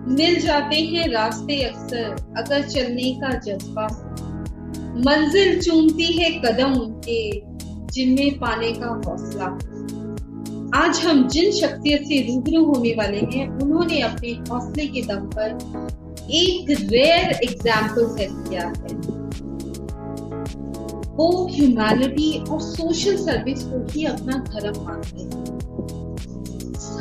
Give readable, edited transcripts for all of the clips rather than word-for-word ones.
मिल जाते हैं रास्ते अक्सर अगर चलने का जज्बा हो। मंजिल चूमती है कदम उनके जिनमें पाने का हौसला हो। आज हम जिन शख्सियत से रूबरू होने वाले हैं उन्होंने अपने हौसले के दम पर एक रेयर एग्जाम्पल सेट किया है। वो ह्यूमैनिटी और सोशल सर्विस को ही अपना धर्म मानते हैं।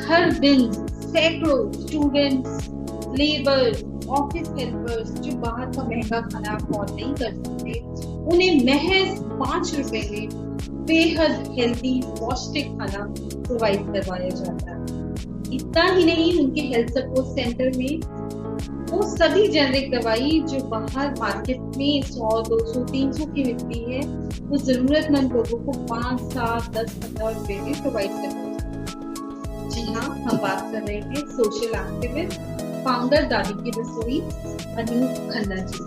हर दिन सैकड़ों स्टूडेंट्स, लेबर, ऑफिस हेल्पर्स जो बाहर का महंगा खाना अफोर्ड नहीं कर सकते, उन्हें महज 5 रुपए में बेहद हेल्दी पौष्टिक खाना प्रोवाइड करवाया जाता है। इतना ही नहीं, उनके हेल्थ सपोर्ट सेंटर में वो सभी जेनरिक दवाई जो बाहर मार्केट में 100, 200, 300 की मिलती है, वो जरूरतमंद लोगों को 5, 7, 10, 15 रुपए में प्रोवाइड करवाया जाता है। जी हाँ, हम बात कर रहे हैं सोशल एक्टिविस्ट, फाउंडर दादी की रसोई, अनूप खन्ना जी।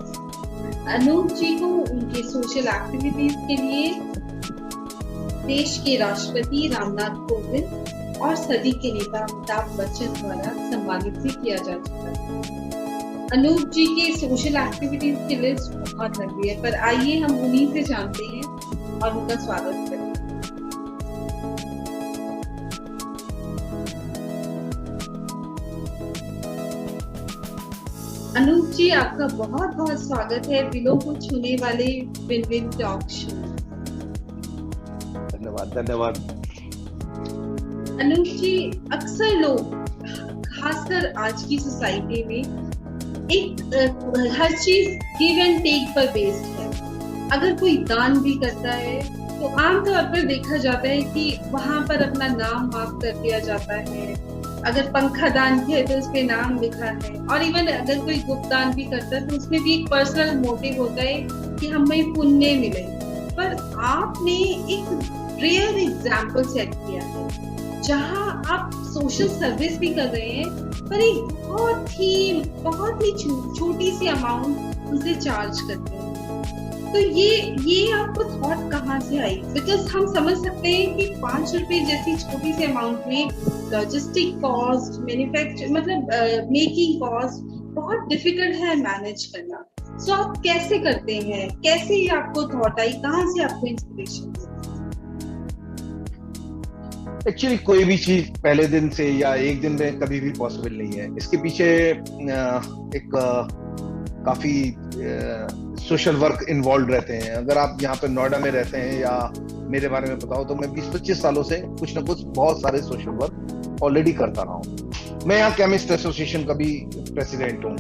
अनूप जी को उनके सोशल एक्टिविटीज के लिए देश के राष्ट्रपति रामनाथ कोविंद और सदी के नेता अमिताभ बच्चन द्वारा सम्मानित भी किया जा चुका है। अनूप जी के सोशल एक्टिविटीज की लिस्ट बहुत लंबी है, पर आइए हम उन्हीं से जानते हैं और उनका स्वागत करें। अनूप जी, आपका बहुत बहुत स्वागत है दिलों को छूने वाले विन विन टॉक शो। धन्यवाद। अनूप जी, अक्सर लोग, खासकर आज की सोसाइटी में, हर चीज गिव एंड टेक पर बेस्ड है। अगर कोई दान भी करता है तो आमतौर पर देखा जाता है कि वहां पर अपना नाम मार्क कर दिया जाता है। अगर पंखा दान किया तो उस पे नाम लिखा है, और इवन अगर कोई गुप्त दान भी करता है तो उसमें भी एक पर्सनल मोटिव होता है कि हमें पुण्य मिले। पर आपने एक रेयर एग्जाम्पल सेट किया है जहां आप सोशल सर्विस भी कर रहे हैं, पर एक बहुत ही छोटी सी अमाउंट उसे चार्ज करते हैं। तो ये आपको थॉट कहाँ से आई? बिकॉज हम समझ सकते हैं कि 5 रुपए जैसी छोटी सी अमाउंट में लॉजिस्टिक कॉस्ट, मैन्युफैक्चर, मतलब मेकिंग कॉस्ट बहुत डिफिकल्ट है मैनेज करना। सो आप कैसे करते हैं? कैसे ये आपको थॉट आई? कहाँ से आपको इंस्पिरेशन? एक्चुअली कोई भी चीज पहले दिन से या एक दिन में कभी भी पॉसिबल नहीं है। इसके पीछे एक काफी सोशल वर्क इन्वॉल्व रहते हैं। अगर आप यहाँ पे नोएडा में रहते हैं या मेरे बारे में बताओ तो मैं 20-25 सालों से कुछ ना कुछ बहुत सारे सोशल वर्क ऑलरेडी करता रहा हूँ। मैं यहाँ केमिस्ट एसोसिएशन का भी प्रेसिडेंट हूँ।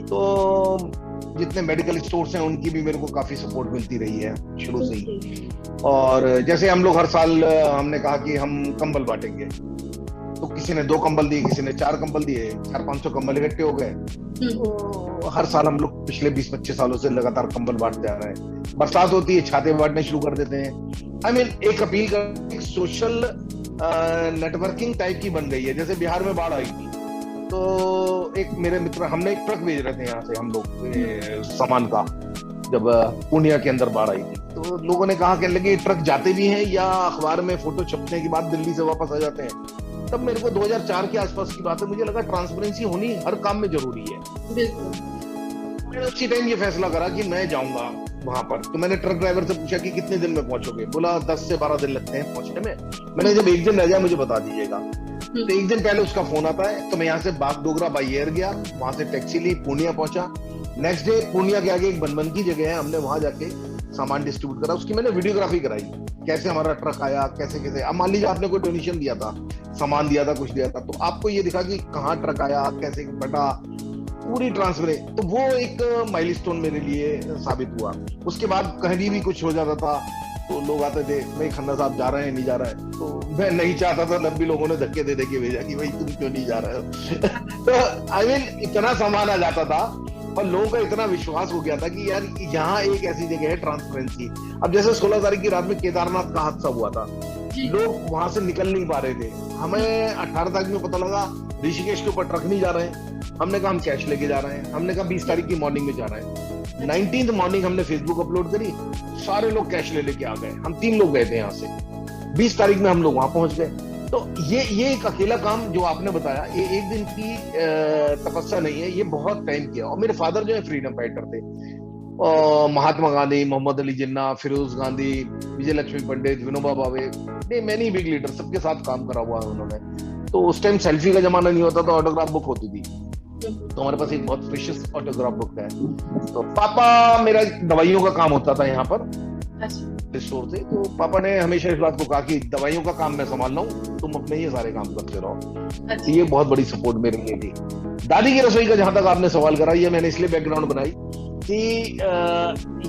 तो जितने मेडिकल स्टोर्स हैं उनकी भी मेरे को काफी सपोर्ट मिलती रही है शुरू से ही। और जैसे हम लोग हर साल हमने कहा कि हम कंबल बांटेंगे, तो किसी ने 2 कंबल दिए, किसी ने 4 कंबल दिए, 400-500 कंबल इकट्ठे हो गए। तो हर साल हम लोग पिछले 20-25 सालों से लगातार कंबल बांटते आ रहे हैं। बरसात होती है, छाते बांटने शुरू कर देते हैं। आई मीन एक अपील कर, एक सोशल नेटवर्किंग टाइप की बन गई है। जैसे बिहार में बाढ़ आई थी तो एक मेरे मित्र, हमने एक ट्रक भेज रहे थे यहाँ से हम लोग सामान का, जब पूर्णिया के अंदर बाढ़ आई थी तो लोगों ने कहा, कहने लगे ट्रक जाते भी हैं या अखबार में फोटो छपने के बाद दिल्ली से वापस आ जाते हैं। तब मेरे को 2004 के आसपास की बात है, मुझे लगा ट्रांसपेरेंसी होनी हर काम में जरूरी है। मैंने उसी टाइम ये फैसला करा कि मैं जाऊंगा वहां पर। तो मैंने ट्रक ड्राइवर से पूछा कि कितने दिन में पहुंचोगे? बोला 10 से 12 दिन लगते हैं पहुंचने में। मैंने जब एक दिन रह जाए मुझे बता दीजिएगा। तो एक दिन पहले उसका फोन आता है, तो मैं यहाँ से बागडोगरा बाई एयर गया, वहां से टैक्सी ली, पूर्णिया पहुंचा। नेक्स्ट डे पूर्णिया के आगे एक बनबनकी जगह है, हमने वहां जाके सामान डिस्ट्रीब्यूट करा। उसकी मैंने वीडियोग्राफी कराई, कैसे हमारा ट्रक आया, कैसे कैसे। अब मान लीजिए आपने कोई डोनेशन दिया था, सामान दिया था, कुछ दिया था, तो आपको ये दिखा कि कहाँ ट्रक आया, कैसे बटा, पूरी ट्रांसपेरेंट। तो वो एक माइलस्टोन मेरे लिए साबित हुआ। उसके बाद कहीं भी कुछ हो जाता था तो लोग आते थे, भाई खन्ना साहब जा रहे हैं, नहीं जा रहे हैं। तो मैं नहीं चाहता था, तब भी लोगों ने धक्के दे के भेजा कि भाई तुम क्यों नहीं जा रहे हो। तो आई मीन इतना सामान आ जाता था और लोगों का इतना विश्वास हो गया था कि यार यहाँ एक ऐसी जगह है ट्रांसपेरेंसी। अब जैसे 16 तारीख की रात में केदारनाथ का हादसा हुआ था, लोग वहां से निकल नहीं पा रहे थे। हमें 18 तारीख में पता लगा ऋषिकेश के ऊपर ट्रक नहीं जा रहे हैं। हमने कहा हम कैश लेके जा रहे हैं। हमने कहा 20 तारीख की मॉर्निंग में जा रहे हैं। 19th मॉर्निंग हमने फेसबुक अपलोड करी, सारे लोग कैश ले लेके आ गए। हम 3 लोग गए थे यहाँ से। 20 तारीख में हम लोग वहां पहुंच गए। तो ये एक अकेला काम जो आपने बताया, ये एक दिन की तपस्या नहीं है, ये बहुत टाइम किया। और मेरे फादर जो है फ्रीडम फाइटर थे, और महात्मा गांधी, मोहम्मद अली जिन्ना, फिरोज गांधी, विजय लक्ष्मी पंडित, Vinoba Bhave, many big leader, सबके साथ काम करा हुआ है उन्होंने। तो उस टाइम सेल्फी का जमाना नहीं होता, तो ऑटोग्राफ बुक होती थी। तो हमारे पास एक बहुत प्रेशियस ऑटोग्राफ बुक है। तो पापा, मेरा दवाइयों का काम होता था यहाँ पर स्टोर से, तो पापा ने हमेशा इस बात को कहा कि दवाइयों का काम मैं संभाल रहा हूँ, तुम अपने ये सारे काम करते रहो। ये बहुत बड़ी सपोर्ट मेरे लिए थी। दादी की रसोई का जहां तक आपने सवाल करा, ये मैंने इसलिए बैकग्राउंड बनाई कि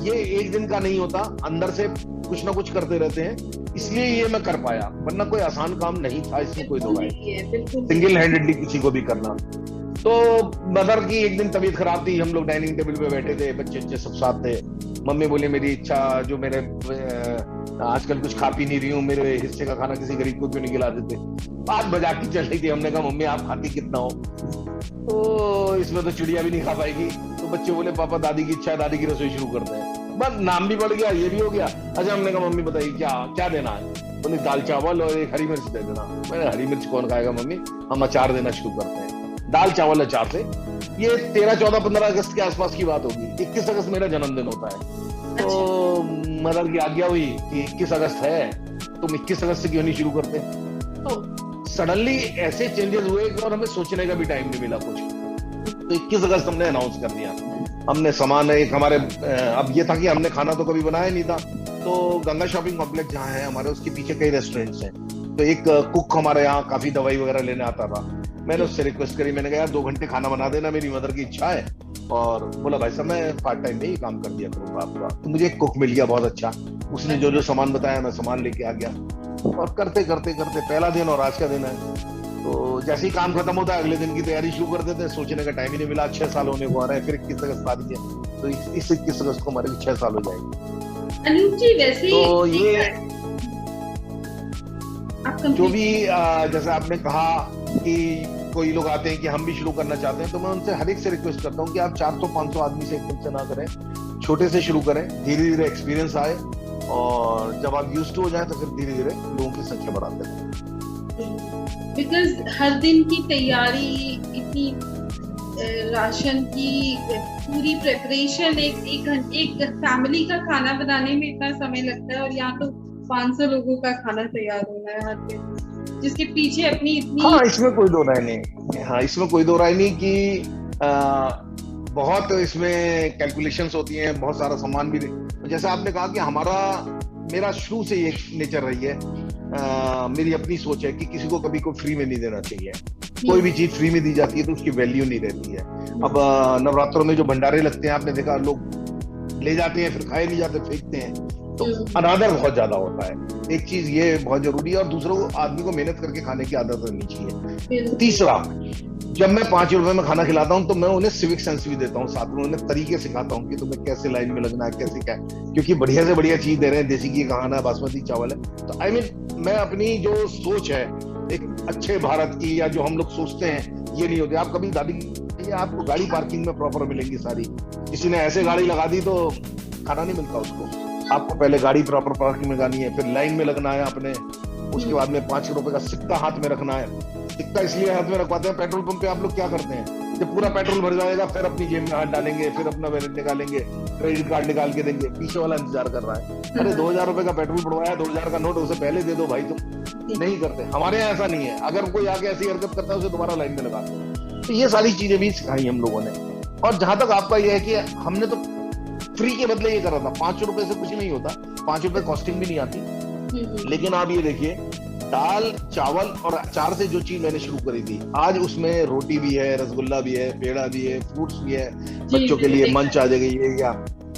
ये एक दिन का नहीं होता, अंदर से कुछ ना कुछ करते रहते हैं, इसलिए ये मैं कर पाया, वरना कोई आसान काम नहीं था, इसमें कोई दो राय, सिंगल हैंडेडली किसी को भी करना। तो मदर की एक दिन तबीयत खराब थी, हम लोग डाइनिंग टेबल पे बैठे थे, बच्चे सब साथ थे। मम्मी बोली मेरी इच्छा, जो मेरे आजकल कुछ खा पी नहीं रही हूँ, मेरे हिस्से का खाना किसी गरीब को क्यों नहीं खिला देते। बात मजाक की चल रही थी, हमने कहा मम्मी आप खाती कितना हो, तो इसमें तो चिड़िया भी नहीं खा पाएगी। तो बच्चे बोले पापा दादी की इच्छा है, दादी की रसोई शुरू करते हैं। बस नाम भी बढ़ गया, ये भी हो गया। अच्छा, हमने कहा मम्मी बताइए क्या क्या देना है। बोले दाल चावल और एक हरी मिर्च दे देना। मैंने हरी मिर्च कौन खाएगा मम्मी, हम अचार देना शुरू करते हैं, दाल चावल अचार से। ये 13, 14, 15 अगस्त के आसपास की बात होगी। 21 अगस्त मेरा जन्मदिन होता है, तो मदर की आज्ञा हुई कि 21 अगस्त है, तुम 21 अगस्त से क्यों नहीं शुरू करते। तो सडनली ऐसे चेंजेस हुए और हमें सोचने का भी टाइम नहीं मिला कुछ। तो 21 अगस्त हमने अनाउंस कर दिया। हमने सामान एक हमारे, अब ये था कि हमने खाना तो कभी बनाया नहीं था, तो गंगा शॉपिंग कॉम्प्लेक्स जहाँ है हमारे, उसके पीछे कई रेस्टोरेंट्स हैं। तो एक कुक हमारे यहाँ काफी दवाई वगैरह लेने आता था, मैंने उससे रिक्वेस्ट करी, मैंने कहा यार 2 घंटे खाना बना देना, मेरी मदर की इच्छा है। और बोला भाई साहब मैं पार्ट टाइम में ही काम कर दिया करूंगा आपका। तो मुझे एक कुक मिल गया बहुत अच्छा, उसने जो जो सामान बताया मैं सामान लेके आ गया, और करते करते करते पहला दिन और आज का दिन है। तो जैसे ही काम खत्म होता है अगले दिन की तैयारी शुरू कर देते हैं, सोचने का टाइम ही नहीं मिला। 6 साल होने को आ रहे हैं, फिर 21 अगस्त आ रही है, तो इस 21 अगस्त को हमारे 6 साल हो जाएंगे। अनूप जी वैसे तो ये जो भी जैसे आपने कहा कि कोई लोग आते हैं कि हम भी शुरू करना चाहते हैं, तो मैं उनसे हर एक से रिक्वेस्ट करता हूँ कि आप 400-500 आदमी से एकदम से ना करें, छोटे से शुरू करें, धीरे धीरे एक्सपीरियंस आए, और जब आप यूज्ड टू हो जाए तो फिर धीरे धीरे लोगों की संख्या बढ़ाते हैं। बिकॉज हर दिन की तैयारी, इतनी राशन की पूरी प्रिपरेशन, एक फैमिली का खाना बनाने में इतना समय लगता है, और यहाँ तो 500 लोगों का खाना तैयार होना है हर दिन, जिसके पीछे अपनी इतनी। हाँ, इसमें कोई दो राय नहीं। हाँ, इसमें कोई दो राय नहीं कि बहुत इसमें कैलकुलेशंस होती हैं, बहुत सारा सामान भी। जैसे आपने कहा कि मेरा शुरू से ये नेचर रही है, मेरी अपनी सोच है कि किसी को कभी को फ्री में नहीं देना चाहिए। कोई भी चीज फ्री में दी जाती है तो उसकी वैल्यू नहीं रहती है। अब नवरात्रों में जो भंडारे लगते हैं, आपने देखा लोग ले जाते हैं, फिर खाए नहीं जाते, फेंकते हैं, तो अनादर बहुत ज्यादा होता है। एक चीज ये बहुत जरूरी है, और दूसरों को, आदमी को मेहनत करके खाने की आदत रहनी चाहिए। तीसरा, जब मैं 5 रुपए में खाना खिलाता हूँ तो मैं उन्हें सिविक सेंस भी देता हूँ, साथ में उन्हें तरीके सिखाता हूँ कि तुम्हें कैसे लाइन में लगना है, कैसे क्या, क्योंकि बढ़िया से बढ़िया चीज दे रहे हैं, देसी घी का खाना है, बासमती चावल है। तो आई मीन मैं अपनी जो सोच है एक अच्छे भारत की, या जो हम लोग सोचते हैं, ये नहीं होती। आप कभी दादी, आपको गाड़ी पार्किंग में प्रॉपर मिलेंगी सारी, किसी ने ऐसे गाड़ी लगा दी तो खाना नहीं मिलता उसको। आपको पहले गाड़ी प्रॉपर पार्किंग में लगानी है, फिर लाइन में लगना है आपने, उसके बाद में 5 रुपए का सिक्का हाथ में रखना है। सिक्का इसलिए हाथ में रखवाते हैं, पेट्रोल पंप पे आप लोग क्या करते हैं, जब पूरा पेट्रोल भर जाएगा फिर अपनी जेब में हाथ डालेंगे, फिर अपना वैलेट निकालेंगे, क्रेडिट कार्ड निकाल के देंगे, पीछे वाला इंतजार कर रहा है। अरे 2000 रुपए का पेट्रोल पड़वाया, 2000 का नोट उसे पहले दे दो भाई। तुम नहीं करते, हमारे यहाँ ऐसा नहीं है। अगर कोई आके ऐसी हरकत करता है उसे दोबारा लाइन में लगाते हैं। तो ये सारी चीजें भी सिखाई हम लोगों ने। और जहां तक आपका ये है कि हमने तो फ्री के बदले ये करा था, 5 रुपए से कुछ नहीं होता, 5 रुपए कॉस्टिंग भी नहीं आती। लेकिन आप ये देखिए, दाल चावल और अचार से जो चीज मैंने शुरू करी थी, आज उसमें रोटी भी है, रसगुल्ला भी है, पेड़ा भी है, फ्रूट्स भी है, बच्चों के लिए मंच आ जाएगी, या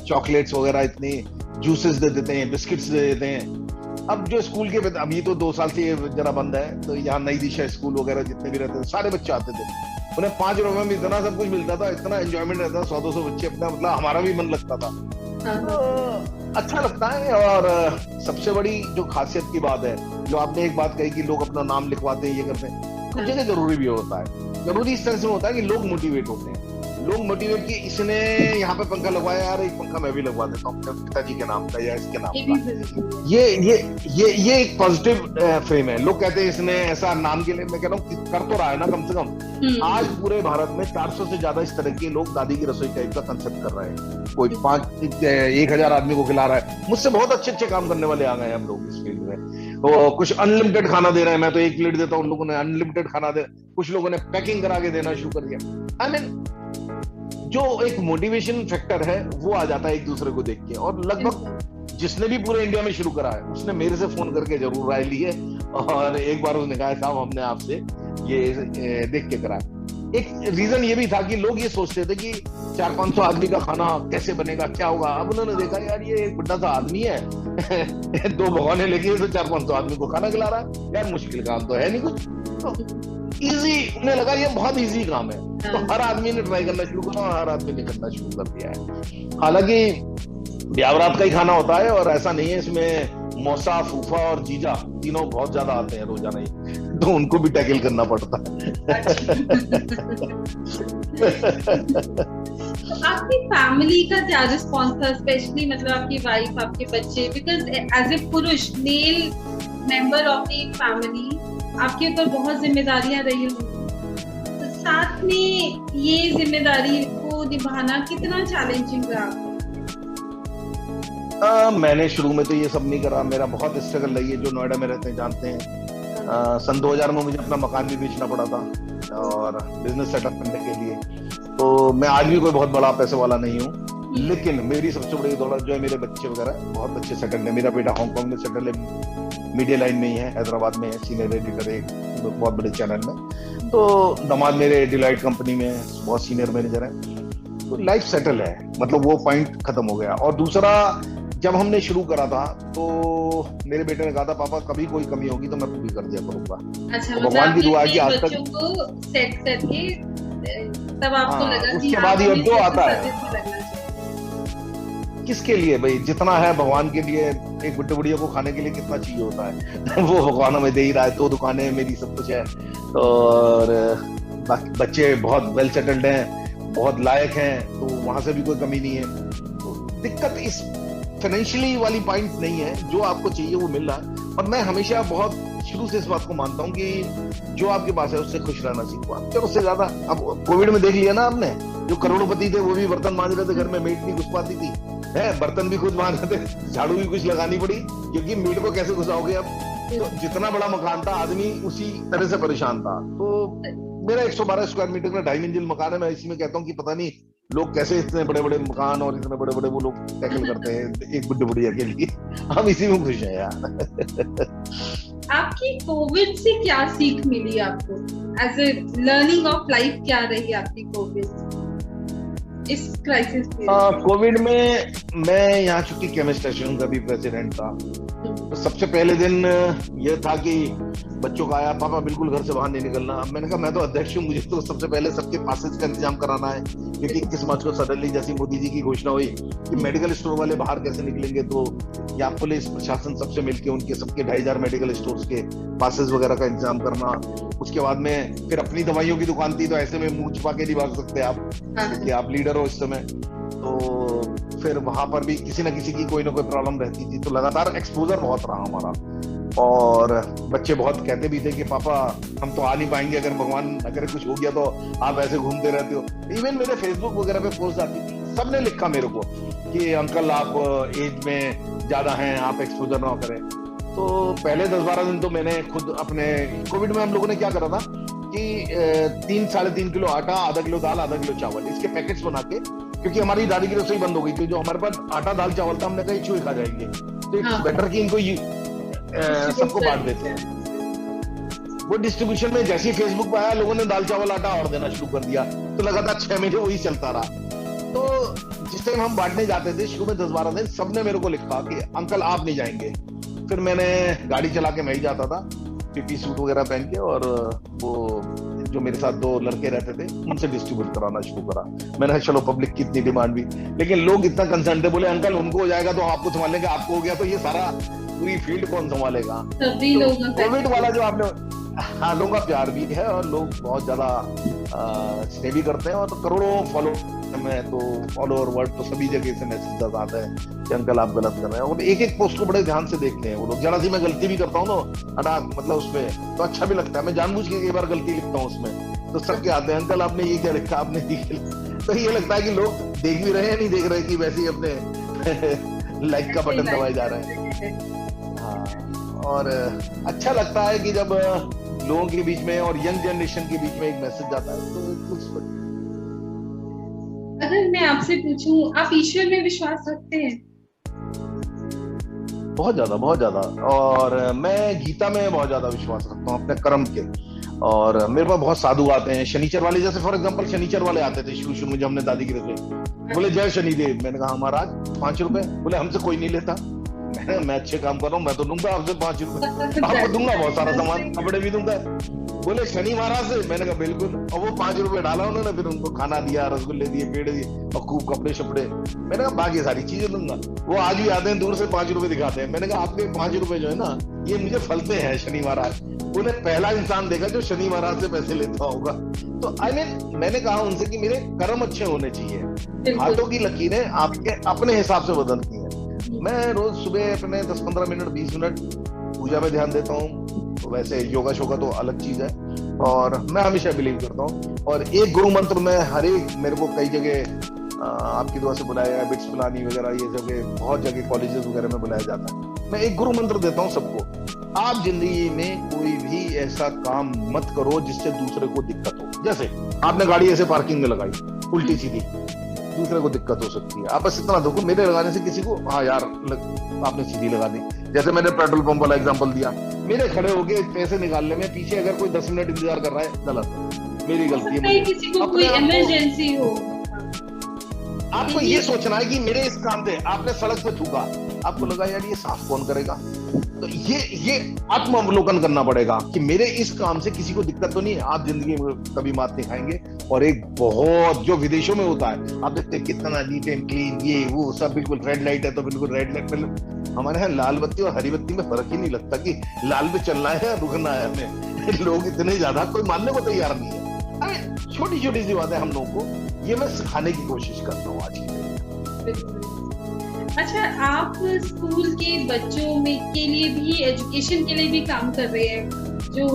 चॉकलेट्स वगैरह, इतने जूसेस दे देते हैं, बिस्किट्स दे देते हैं। अब जो स्कूल के, अभी तो 2 साल से ये जरा बंद है, तो यहाँ नई दिशा स्कूल वगैरह जितने भी रहते हैं, सारे बच्चे आते थे, उन्हें 5 रुपए में इतना सब कुछ मिलता था, इतना एंजॉयमेंट रहता था, 100-200 बच्चे अपना, मतलब हमारा भी मन लगता था। तो अच्छा लगता है। और सबसे बड़ी जो खासियत की बात है, जो आपने एक बात कही कि लोग अपना नाम लिखवाते हैं, ये करते हैं, कुछ जगह जरूरी भी होता है। जरूरी इस सेंस में होता है कि लोग मोटिवेट होते हैं। लोग मोटिवेट किए, इसने यहाँ पे पंखा लगवाया यार, एक पंखा मैं भी लगवा देता हूँ अपने पिताजी के नाम का या इसके नाम ये भी का। जरूरी ये एक पॉजिटिव फ्रेम है। लोग कहते हैं इसने ऐसा नाम के लिए, मैं कह रहा हूँ कर तो रहा है ना कम से कम। है। आज पूरे भारत में 400 से ज्यादा इस तरह के लोग दादी की रसोई टाइप का कंसेप्ट कर रहे हैं। कोई 1,000 आदमी को खिला रहा है। मुझसे बहुत अच्छे अच्छे काम करने वाले आ गए हैं हम लोग इस फील्ड में। तो कुछ अनलिमिटेड खाना दे रहे हैं, मैं तो 1 प्लेट देता हूँ, उन लोगों ने अनलिमिटेड खाना दे, कुछ लोगों ने पैकिंग करा के देना शुरू कर दिया। आई मीन जो एक मोटिवेशन फैक्टर है वो आ जाता है एक दूसरे को देख के। और लगभग जिसने भी पूरे इंडिया में शुरू करा है उसने मेरे से फोन करके जरूर राय ली है, और एक बार उसने कहा साहब हमने आपसे ये देख के करा। एक रीजन ये भी था कि लोग ये सोचते थे कि 400-500 आदमी का खाना कैसे बनेगा, क्या होगा। अब उन्होंने देखा यार ये एक बड़ा सा आदमी है 2 भगवाने लेके तो 400-500 आदमी को खाना खिला रहा है, यार मुश्किल काम तो है नहीं कुछ। तो इजी उन्हें लगा ये बहुत इजी काम है, तो हर आदमी ने ट्राई करना शुरू करा और हर आदमी ने करना शुरू कर दिया है। हालांकि ब्याह-बारात का ही खाना होता है, और ऐसा नहीं है, इसमें मौसा, फूफा और जीजा तीनों बहुत ज्यादा आते हैं रोजाना ही, तो उनको भी टैकल करना पड़ता है। तो आपकी फैमिली का क्या रिस्पॉन्स था, स्पेशली मतलब आपकी वाइफ, आपके बच्चे, बिकॉज एज ए पुरुष male member of the family आपके ऊपर बहुत जिम्मेदारियां रही होंगी, तो साथ में ये जिम्मेदारी को निभाना कितना चैलेंजिंग रहा? मैंने शुरू में तो ये सब नहीं करा, मेरा बहुत स्ट्रगल रही है। जो नोएडा में रहते हैं जानते हैं, सन 2000 में मुझे अपना मकान भी बेचना पड़ा था और बिजनेस सेटअप करने के लिए। तो मैं आज भी कोई बहुत बड़ा पैसे वाला नहीं हूँ, लेकिन मेरी सबसे बड़ी दौलत जो है मेरे बच्चे वगैरह बहुत अच्छे सेटल है। मेरा बेटा हांगकांग में सेटल है, मीडिया लाइन में ही है, हैदराबाद में है, सीनियर एडिटर है एक बहुत बड़े चैनल में। तो दामाद मेरे डिलाइट कंपनी में बहुत सीनियर मैनेजर है, तो लाइफ सेटल है, मतलब वो पॉइंट खत्म हो गया। और दूसरा, जब हमने शुरू करा था तो मेरे बेटे ने कहा था पापा कभी कोई कमी होगी तो मैं पूरी कर दिया करूंगा। अच्छा, तो भगवान की दुआ है कि आज तक सेट करके तब आपको लगा कि उसके बाद ये जो आता है किसके लिए भाई, जितना है भगवान के लिए, एक बुड्ढे बुढ़िया को खाने के लिए कितना चाहिए होता है वो भगवान हमें दे ही रहा है। 2 दुकानें मेरी, सब कुछ है, और बच्चे बहुत वेल सेटल्ड हैं, बहुत लायक हैं, तो वहां से भी कोई कमी नहीं है। तो दिक्कत इस फाइनेंशियली वाली पॉइंट नहीं है, जो आपको चाहिए वो मिल रहा है। और मैं हमेशा बहुत शुरू से इस बात को मानता हूँ कि जो आपके पास है उससे खुश रहना सीखो आप, चलो उससे ज्यादा। अब कोविड में देख लिया ना आपने, जो करोड़पति थे वो भी बर्तन मांज रहे थे, घर में मेड नहीं घुस पाती थी, है बर्तन भी खुद मांज रहे थे, झाड़ू भी कुछ लगानी पड़ी, क्योंकि मेड को कैसे घुसाओगे अब। तो जितना बड़ा मकान था आदमी उसी तरह से परेशान था। तो मेरा 112 स्क्वायर मीटर का 2.5 मंजिल मकान है। मैं इसी में कहता हूँ कि पता नहीं लोग कैसे इतने बड़े बड़े मकान और इतने बड़े बड़े वो लोग टैकल करते हैं एक बुड्ढे बुढ़िया के लिए। हम इसी में खुश हैं यार। आपकी कोविड से क्या सीख मिली आपको, as a learning of life क्या रही आपकी कोविड इस क्राइसिस में? कोविड में मैं यहाँ चूंकि केमिस्ट एसोसिएशन का भी प्रेसिडेंट था, तो सबसे पहले दिन ये था कि बच्चों का आया पापा बिल्कुल घर से बाहर नहीं निकलना। अब मैंने कहा मैं तो अध्यक्ष हूँ, मुझे तो सबसे पहले सबके पासेज का इंतजाम कराना है, क्योंकि 21 मार्च को सडनली जैसी मोदी जी की घोषणा हुई कि मेडिकल स्टोर वाले बाहर कैसे निकलेंगे, तो या पुलिस प्रशासन सबसे मिलकर उनके सबके 2500 मेडिकल स्टोर्स के पासेज वगैरह का इंतजाम करना। उसके बाद में फिर अपनी दवाइयों की दुकान थी, तो ऐसे में मुंह छुपा के नहीं भाग सकते आप, क्योंकि आप लीडर हो इस समय। तो फिर वहां पर भी किसी न किसी की कोई ना कोई प्रॉब्लम रहती थी, तो लगातार एक्सपोजर बहुत रहा हमारा। और बच्चे बहुत कहते भी थे कि पापा हम तो आ नहीं पाएंगे, अगर भगवान अगर कुछ हो गया तो आप ऐसे घूमते रहते हो। इवन मेरे फेसबुक वगैरह पे पोस्ट आती थी, सबने लिखा मेरे को कि अंकल आप एज में ज्यादा हैं, आप एक्सपोजर ना करें। तो पहले 10-12 दिन तो मैंने खुद अपने कोविड में हम लोगों ने क्या करा था कि 3-3.5 किलो आटा, आधा किलो दाल, आधा किलो चावल, इसके पैकेट्स बना के, क्योंकि हमारी दादी की रसोई बंद हो गई थी, जो हमारे पास आटा दाल चावल था हमने कहा चूहे खा जाएंगे, तो इट्स बेटर कि इनको सबको बांट देते हैं। वो डिस्ट्रीब्यूशन में जैसे ही फेसबुक पे आया, लोगों ने दाल चावल आटा और देना शुरू कर दिया, तो लगातार 6 महीने वही चलता रहा। तो जिस टाइम हम बांटने जाते थे शुरू में 10-12 दिन, सबने मेरे को लिखा कि अंकल आप नहीं जाएंगे। फिर मैंने गाड़ी चला के मैं ही जाता था, पीपी सूट वगैरह पहन के, और वो जो मेरे साथ 2 लड़के रहते थे उनसे डिस्ट्रीब्यूट कराना शुरू करा। मैंने कहा चलो पब्लिक की इतनी डिमांड भी, लेकिन लोग इतना कंसर्न थे, बोले अंकल उनको हो जाएगा तो आपको संभालेंगे, आपको हो गया तो ये सारा पूरी फील्ड कौन संभालेगा। सभी लोग कोविड वाला जो आपने, हाँ लोगों का प्यार भी है और लोग बहुत ज्यादा स्टे भी करते हैं और करोड़ों फॉलो में, तो ऑल ओवर वर्ल्ड तो सभी जगह से मैसेज आते हैं कि अंकल आप गलत कर रहे हैं, और एक एक पोस्ट को बड़े ध्यान से देखते हैं वो लोग। जरा सी मैं गलती भी करता हूँ ना अटाक मतलब उसमें, तो अच्छा भी लगता है, मैं जानबूझ के कई बार गलती लिखता हूँ उसमें, तो सबके आते हैं अंकल आपने ये क्या लिखा, आपने ये क्या लिखा। तो ये लगता है कि लोग देख भी रहे हैं, नहीं देख रहे कि वैसे ही अपने लाइक का बटन दबाए जा रहे हैं। हाँ, और अच्छा लगता है कि जब लोगों के बीच में और यंग जनरेशन के बीच में एक मैसेज जाता है, तो कुछ। अगर मैं आपसे पूछूं, आप ईश्वर में विश्वास रखते हैं? बहुत ज्यादा, बहुत ज्यादा। और मैं गीता में बहुत ज्यादा विश्वास रखता हूँ अपने कर्म के। और मेरे पास बहुत साधु आते हैं, शनिचर वाले, जैसे फॉर एग्जांपल शनिचर वाले आते थे शुरू शुरू में जब हमने दादी गिरे थे, बोले जय शनिदेव। मैंने कहा महाराज 5 रुपए, बोले हमसे कोई नहीं लेता। मैं अच्छे काम कर रहा हूँ, मैं तो दूंगा आपसे 5 रुपए, आपको दूंगा बहुत सारा सामान, कपड़े भी दूंगा। बोले शनि महाराज से, मैंने कहा बिल्कुल। और वो 5 रुपए डाला उन्होंने, फिर उनको खाना दिया, रसगुल्ले दिए, पेड़ दिए और खूब कपड़े शपड़े। मैंने कहा बाकी सारी चीजें दूंगा। वो आज भी आते हैं दूर से 5 रुपए दिखाते हैं। मैंने कहा आपके 5 रुपए जो है ना, ये मुझे फलते हैं शनि महाराज। उन्हें पहला इंसान देखा जो शनि महाराज से पैसे लेता होगा। तो आई मीन मैंने कहा उनसे कि मेरे कर्म अच्छे होने चाहिए, हाथों की लकीरें आपके अपने हिसाब से बदलती हैं। मैं रोज सुबह अपने 10-15 मिनट 20 मिनट पूजा में ध्यान देता हूँ। तो वैसे योगा शोगा तो अलग चीज है, और मैं हमेशा बिलीव करता हूँ। और एक गुरु मंत्र में हर एक, मेरे को कई जगह आपकी दुआ से बुलाया है, बिट्स पिलानी वगैरह, ये जगह बहुत जगह कॉलेजेस वगैरह में बुलाया जाता है। मैं एक गुरु मंत्र देता हूँ सबको, आप जिंदगी में कोई भी ऐसा काम मत करो जिससे दूसरे को दिक्कत हो। जैसे आपने गाड़ी ऐसे पार्किंग में लगाई उल्टी सीधी, दूसरे को दिक्कत हो सकती है। आप बस इतना देखो, मेरे लगाने से किसी को हाँ यार आपने सीधी लगा दी। जैसे मैंने पेट्रोल पंप वाला एग्जांपल दिया, मेरे खड़े होके पैसे निकालने में पीछे अगर कोई 10 मिनट इंतजार कर रहा है, गलत, मेरी गलती है। किसी को कोई इमरजेंसी हो, आपको ये सोचना है कि मेरे इस काम से आपने सड़क पे थूका, आपको लगा यार ये साफ कौन करेगा, तो ये आत्मावलोकन करना पड़ेगा कि मेरे इस काम से किसी को दिक्कत तो नहीं है। आप जिंदगी में कभी मात नहीं खाएंगे। और एक बहुत जो विदेशों में होता है, आप देखते हैं कितना नीट एंड क्लीन, ये वो सब, बिल्कुल रेड लाइट है तो बिल्कुल रेड लाइट पे। हमारे यहाँ लाल बत्ती और हरी बत्ती में फर्क ही नहीं लगता कि लाल पे चलना है या रुकना है हमें। लोग इतने ज्यादा कोई मानने को तैयार नहीं है। अरे छोटी छोटी सी बातें हम लोगों को, ये मैं सिखाने की कोशिश करता हूँ आज की। अच्छा, आप स्कूल के बच्चों में के लिए भी, एजुकेशन के लिए भी काम कर रहे हैं, जो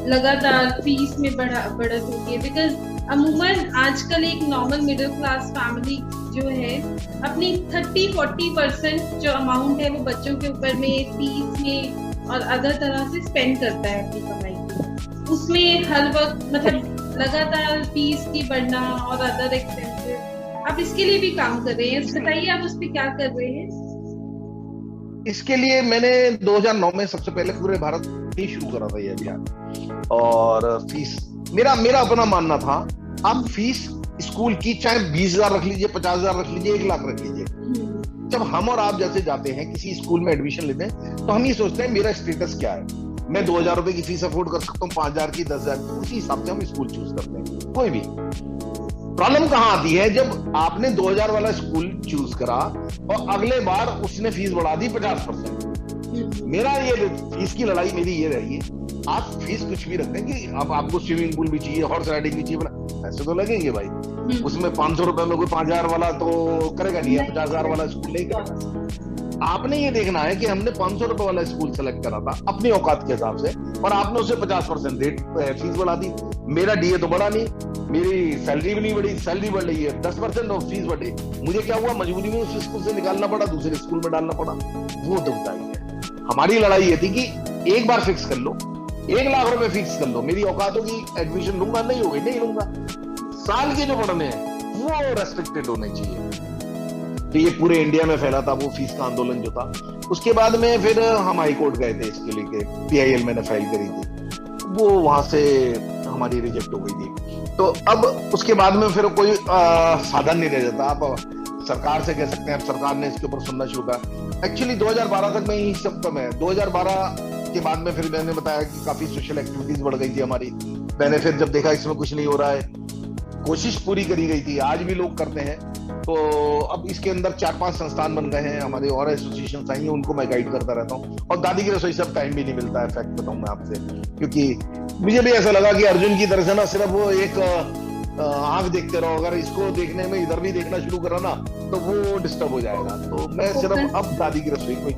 लगातार फीस में बढ़त होती है। बिकॉज अमूमन आजकल एक नॉर्मल मिडिल क्लास फैमिली जो है अपनी 30-40% जो अमाउंट है वो बच्चों के ऊपर में, फीस में और अदर तरह से स्पेंड करता है अपनी कमाई को। उसमें हर वक्त मतलब लगातार फीस की बढ़ना और अदर एक्सपेंसेस, आप इसके लिए भी काम कर रहे हैं, बताइए आप उस पर क्या कर रहे हैं? इसके लिए मैंने 2009 में सबसे पहले पूरे भारत में शुरू करा था ये अभियान। और फीस मेरा अपना मानना था, आप फीस स्कूल की चाहे 20,000 रख लीजिए, 50,000 रख लीजिए, 1 लाख रख लीजिए। जब हम और आप जैसे जाते हैं किसी स्कूल में एडमिशन लेते हैं, तो हम ये सोचते हैं मेरा स्टेटस क्या है, मैं 2,000 रुपए की फीस अफोर्ड कर सकता हूँ, 5,000 की, 10,000 की, उसी हिसाब से हम स्कूल चूज करते हैं कोई भी। प्रॉब्लम कहाँ आती है, जब आपने 2,000 वाला स्कूल चूज करा और अगले बार उसने फीस बढ़ा दी 50%। मेरा ये फीस की लड़ाई मेरी ये रही है, आप फीस कुछ भी रखते हैं कि अब आपको स्विमिंग पूल भी चाहिए, हॉर्स राइडिंग भी चाहिए, पैसे तो लगेंगे भाई। उसमें 500 रुपए में कोई 5,000 वाला तो करेगा नहीं, 50,000 वाला स्कूल नहीं करेगा। आपने ये देखना है कि हमने 500 रुपए वाला स्कूल सेलेक्ट करा था अपनी औकात के हिसाब से, और आपने उसे 50% रेट फीस बढ़ा दी। मेरा डीए तो बढ़ा नहीं, मेरी सैलरी भी नहीं बढ़ी, सैलरी बढ़ रही है, 10% और फीस बढ़ी। मुझे क्या हुआ, मजबूरी में उस स्कूल से निकालना पड़ा, दूसरे स्कूल में डालना पड़ा। वो दुखता ही है। हमारी लड़ाई ये थी कि एक बार फिक्स कर लो, 1 लाख रुपए फिक्स कर लो, मेरी औकात होगी, एडमिशन लूंगा, नहीं होगी नहीं लूंगा। साल के जो पढ़ने हैं वो रेस्ट्रिक्टेड होने चाहिए। तो ये पूरे इंडिया में फैला था वो फीस का आंदोलन जो था। उसके बाद में फिर हम हाई कोर्ट गए थे इसके लिए, PIL मैंने फाइल करी थी, वो वहां से हमारी रिजेक्ट हो गई थी। तो अब उसके बाद में फिर कोई साधन नहीं रह जाता। आप सरकार से कह सकते हैं, अब सरकार ने इसके ऊपर सुनना शुरू करा। एक्चुअली 2012 तक में ही सब कम है। 2012 के बाद में फिर मैंने बताया कि काफी सोशल एक्टिविटीज बढ़ गई थी हमारी। मैंने फिर जब देखा इसमें कुछ नहीं हो रहा है, कोशिश पूरी करी गई थी, आज भी लोग करते हैं। तो अब इसके अंदर 4-5 संस्थान बन गए हैं, हमारे और एसोसिएशन आई हैं, उनको मैं गाइड करता रहता हूँ। और दादी की रसोई सब टाइम भी नहीं मिलता है, फैक्ट बताऊँ मैं आपसे, क्योंकि मुझे भी ऐसा लगा कि अर्जुन की तरह से ना सिर्फ वो एक आंख देखते रहो, अगर इसको देखने में इधर भी देखना शुरू करा ना तो वो डिस्टर्ब हो जाएगा। तो मैं सिर्फ अब दादी की रसोई को ही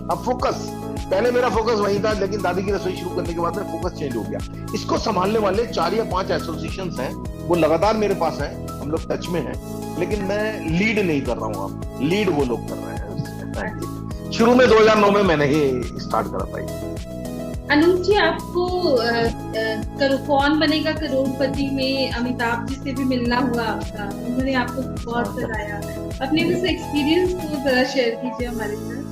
अब फोकस, पहले मेरा फोकस वही था, लेकिन दादी की रसोई शुरू करने के बाद में फोकस चेंज हो गया। इसको संभालने वाले 4 या 5 एसोसिएशंस हैं, वो लगातार मेरे पास हैं, हम लोग टच में हैं, लेकिन मैं लीड नहीं कर रहा हूँ। अब लीड वो लोग कर रहे हैं। शुरू में 2009 में मैंने ही स्टार्ट करा था। अनूप जी, आपको कौन बनेगा करोड़पति में अमिताभ जी से भी मिलना हुआ आपका, उन्होंने आपको बहुत सराहा। अपने उस एक्सपीरियंस को जरा शेयर कीजिए हमारे साथ।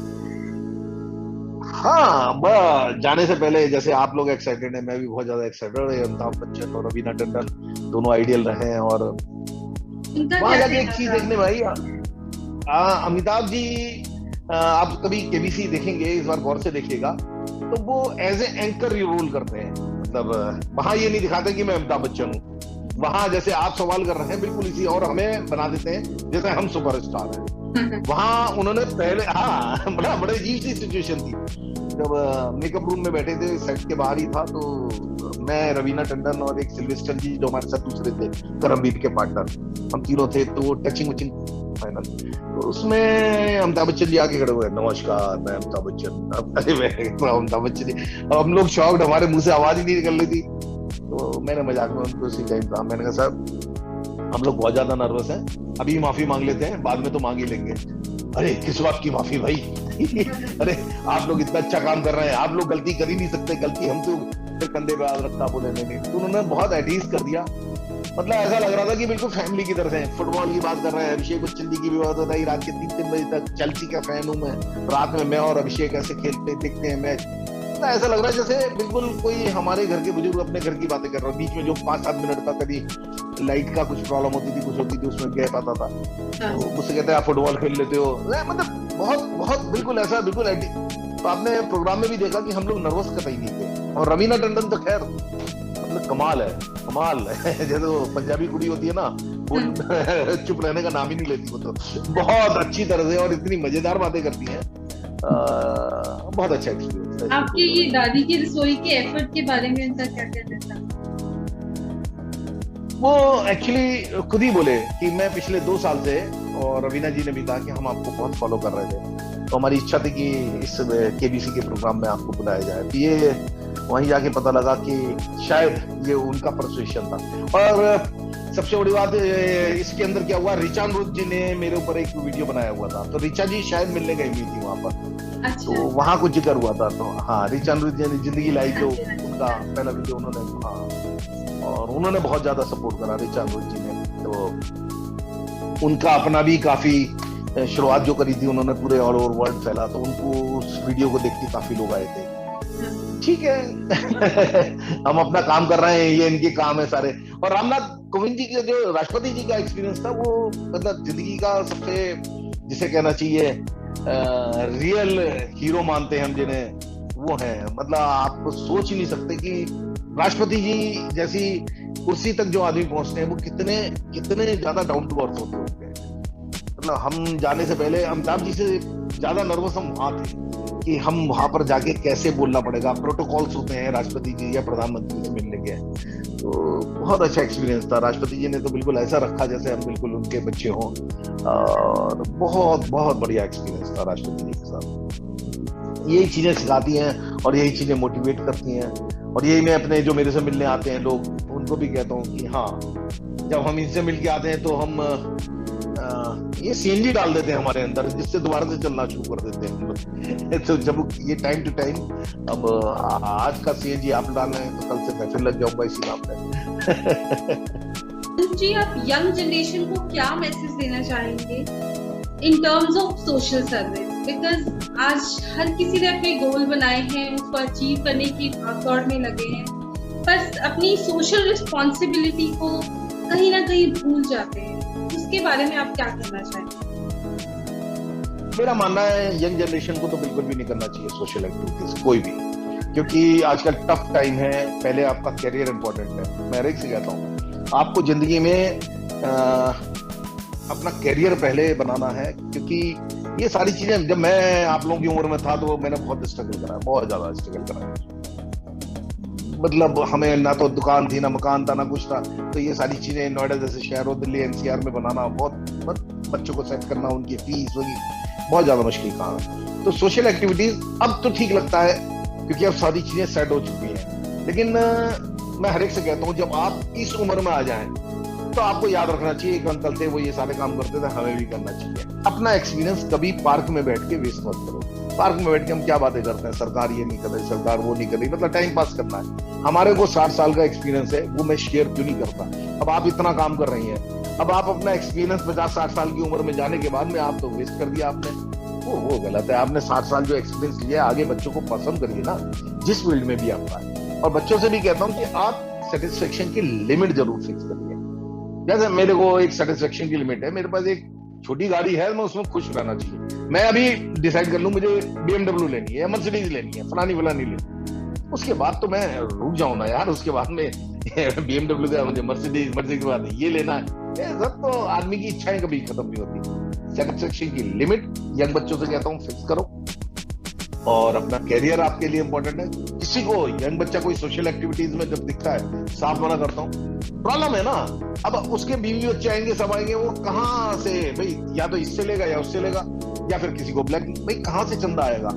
हाँ, जाने से पहले जैसे आप लोग एक्साइटेड हैं, मैं भी बहुत ज्यादा एक्साइटेड है। अमिताभ बच्चन और रवीना टंडन दोनों आइडियल रहे हैं, और वहां जाके एक चीज देखने में आई, अमिताभ जी आप कभी केबीसी देखेंगे, इस बार गौर से देखिएगा, तो वो एज ए एंकर रोल करते हैं। मतलब वहां ये नहीं दिखाते कि मैं अमिताभ बच्चन हूँ, वहां जैसे आप सवाल कर रहे हैं बिल्कुल इसी, और हमें बना देते हैं जैसे हम सुपरस्टार हैं। वहां उन्होंने पहले, हाँ, बड़े अजीब सी सिचुएशन थी। जब मेकअप रूम में बैठे थे, सेट के बाहर ही था, तो मैं, रवीना टंडन और एक सिल्वेस्टर जी जो हमारे साथ दूसरे थे, करमवीर के पार्टनर, हम तीनों थे। तो टचिंग वचिंग फाइनल, तो उसमें अमिताभ बच्चन जी आके खड़े हुए, नमस्कार मैं अमिताभ बच्चन। अरे मैं अमिताभ बच्चन जी, हम लोग शॉक्ड, हमारे मुंह से आवाज ही नहीं निकल रही थी। तो मैंने मजाक में उनको उसी टाइम कहा, मैंने कहा साहब हम लोग बहुत ज्यादा नर्वस हैं, अभी माफी मांग लेते हैं, बाद में तो मांग ही लेंगे। अरे किस बात की माफी भाई? अरे आप लोग इतना अच्छा काम कर रहे हैं, आप लोग गलती कर ही नहीं सकते, गलती हम तो फिर कंधे पे हाथ रखा बोले नहीं। तो उन्होंने बहुत एडीज कर दिया, मतलब ऐसा लग रहा था कि बिल्कुल फैमिली की तरह से। फुटबॉल की बात कर रहे हैं, अभिषेक बच्चन जी की भी बात होता है, रात के 3-3 बजे तक चेल्सी का फैन हूं मैं, रात में मैं और अभिषेक ऐसे खेलते देखते हैं मैच। ऐसा लग रहा है जैसे बिल्कुल कोई हमारे घर के बुजुर्ग अपने घर की बातें कर रहे हैं। बीच में जो 5-7 मिनट का कभी लाइट का कुछ प्रॉब्लम होती थी, कुछ होती थी, उसमें गैप आता था, तो मुझसे कहते हैं आप फुटबॉल खेल लेते हो, मतलब बहुत बहुत बिल्कुल ऐसा, बिल्कुल। तो आपने प्रोग्राम में भी देखा कि हम लोग नर्वस कतई नहीं थे। और रवीना टंडन तो खैर मतलब कमाल है, कमाल है। जैसे वो पंजाबी कुड़ी होती है ना, वो चुप रहने का नाम ही नहीं लेती, वो तो बहुत अच्छी तरह से और इतनी मजेदार बातें करती हैं। बहुत अच्छा एक्सपीरियंस है। आपकी ये दादी की रसोई के एफर्ट के बारे में उनका क्या कहना था? वो एक्चुअली खुद ही बोले कि मैं पिछले 2 साल से, और रवीना जी ने भी कहा कि हम आपको बहुत फॉलो कर रहे थे, तो हमारी इच्छा थी कि इस केबीसी के प्रोग्राम में आपको बुलाया जाए। तो ये वहीं जाके पता लगा कि शायद ये उनका परसुएशन था। और सबसे बड़ी बात इसके अंदर क्या हुआ, रिचा अनिरुद्ध जी ने मेरे ऊपर एक वीडियो बनाया हुआ था, तो रिचा जी शायद मिलने गई हुई थी वहां पर। अच्छा। तो वहां कुछ जिक्र हुआ था। तो हाँ, रिचा अनिरुद्ध जी ने जिंदगी लाई, जो उनका पहला वीडियो उन्होंने, हाँ, और उन्होंने बहुत ज्यादा सपोर्ट करा रिचा अनिरुद्ध जी ने। तो उनका अपना भी काफी शुरुआत जो करी थी उन्होंने, पूरे ऑल ओवर वर्ल्ड फैला, तो उनको उस वीडियो को देख के काफी लोग आए थे। ठीक है, हम अपना काम कर रहे हैं, ये इनके काम है सारे। और रामनाथ कोविंद जी का जो राष्ट्रपति जी का एक्सपीरियंस था, वो मतलब जिंदगी का सबसे, जिसे कहना चाहिए रियल हीरो मानते हैं हम जिन्हें, वो हैं। मतलब आप सोच ही नहीं सकते कि राष्ट्रपति जी जैसी कुर्सी तक जो आदमी पहुंचते हैं, वो कितने कितने ज्यादा डाउन टू अर्थ होते होंगे। मतलब हम जाने से पहले अमिताभ जी से ज्यादा नर्वस हम वहां थे कि हम वहां पर जाके कैसे बोलना पड़ेगा, प्रोटोकॉल्स होते हैं राष्ट्रपति जी या प्रधानमंत्री से मिलने के। तो बहुत अच्छा एक्सपीरियंस था। राष्ट्रपति जी ने तो बिल्कुल ऐसा रखा जैसे हम बिल्कुल उनके बच्चे हों, और बहुत बहुत बढ़िया एक्सपीरियंस था राष्ट्रपति जी के साथ। यही चीजें सिखाती हैं और यही चीजें मोटिवेट करती हैं, और यही मैं अपने जो मेरे से मिलने आते हैं लोग, उनको भी कहता हूँ कि हाँ, जब हम इनसे मिलके आते हैं तो हम ये सीएनजी डाल देते हैं हमारे अंदर, जिससे दोबारा से चलना शुरू कर देते हैं। तो जब ये टाइम टू टाइम, अब आज का सीएनजी आप डाल रहे हैं, तो कल से मैं फिर लग जाऊंगा इसी काम पे। जी, आप यंग जनरेशन को क्या मैसेज देना चाहेंगे in terms of social service? Because आज हर किसी ने अपने गोल बनाए हैं, उसको अचीव करने की भाग-दौड़ में लगे हैं, पर अपनी सोशल रिस्पॉन्सिबिलिटी को कहीं ना कहीं भूल जाते हैं। उसके बारे में आप क्या कहना चाहेंगे? मेरा मानना है यंग जनरेशन को तो बिल्कुल भी नहीं करना चाहिए सोशल एक्टिविटीज, कोई भी, क्योंकि आजकल टफ टाइम है। पहले आपका करियर इंपॉर्टेंट है। मैं एक से कहता हूँ, आपको जिंदगी में अपना करियर पहले बनाना है, क्योंकि ये सारी चीजें, जब मैं आप लोगों की उम्र में था तो मैंने बहुत स्ट्रगल करा, बहुत ज्यादा स्ट्रगल करा। मतलब हमें ना तो दुकान थी, ना मकान था, ना कुछ था, तो ये सारी चीजें नोएडा जैसे शहरों, दिल्ली एनसीआर में बनाना बहुत बच्चों को सेट करना, उनकी फीस वगैरह बहुत ज्यादा मुश्किल काम है। तो सोशल एक्टिविटीज अब तो ठीक लगता है क्योंकि अब सारी चीजें सेट हो चुकी हैं, लेकिन मैं हर एक से कहता हूँ जब आप इस उम्र में आ जाएं तो आपको याद रखना चाहिए कि अंकल थे वो ये सारे काम करते थे, हमें भी करना चाहिए। अपना एक्सपीरियंस कभी पार्क में बैठ के वेस्ट मत करो। पार्क में बैठ के हम क्या बातें करते हैं, सरकार ये नहीं कर रही, सरकार वो नहीं कर रही, मतलब टाइम पास करना है। हमारे को 60 साल का एक्सपीरियंस है, वो मैं शेयर क्यों नहीं करता। अब आप इतना काम कर रही हैं, अब आप अपना एक्सपीरियंस 50-60 साल की उम्र में जाने के बाद में आप तो वेस्ट कर दिया आपने, वो गलत है। आपने 60 साल जो एक्सपीरियंस लिया है, आगे बच्चों को पसंद करिए ना, जिस फील्ड में भी आपका है। और बच्चों से भी कहता हूँ कि आप सेटिस्फेक्शन की लिमिट जरूर फिक्स करिए। जैसे मेरे को एक सेटिस्फेक्शन की लिमिट है, मेरे पास एक छोटी गाड़ी है, मैं उसमें खुश रहना चाहिए। मैं अभी डिसाइड कर लूं मुझे BMW लेनी है या मर्सिडीज लेनी है, फलानी लेनी, उसके बाद तो मैं रुक जाऊं ना यार, उसके बाद में BMW का मुझे मर्सिडीज के बाद ये लेना है। ये सब तो आदमी की इच्छाएं कभी खत्म नहीं होती। सेटिस्फेक्शन की लिमिट यंग बच्चों से कहता हूँ फिक्स करो, और अपना कैरियर आपके लिए इंपॉर्टेंट है। किसी को यंग बच्चा कोई सोशल एक्टिविटीज में जब दिखता है, साफ मना करता हूँ। प्रॉब्लम है ना, अब उसके बीवी बच्चे आएंगे, सब आएंगे, वो कहाँ से भाई, या तो इससे लेगा या उससे लेगा, या फिर किसी को ब्लैक, भाई कहाँ से चंदा आएगा।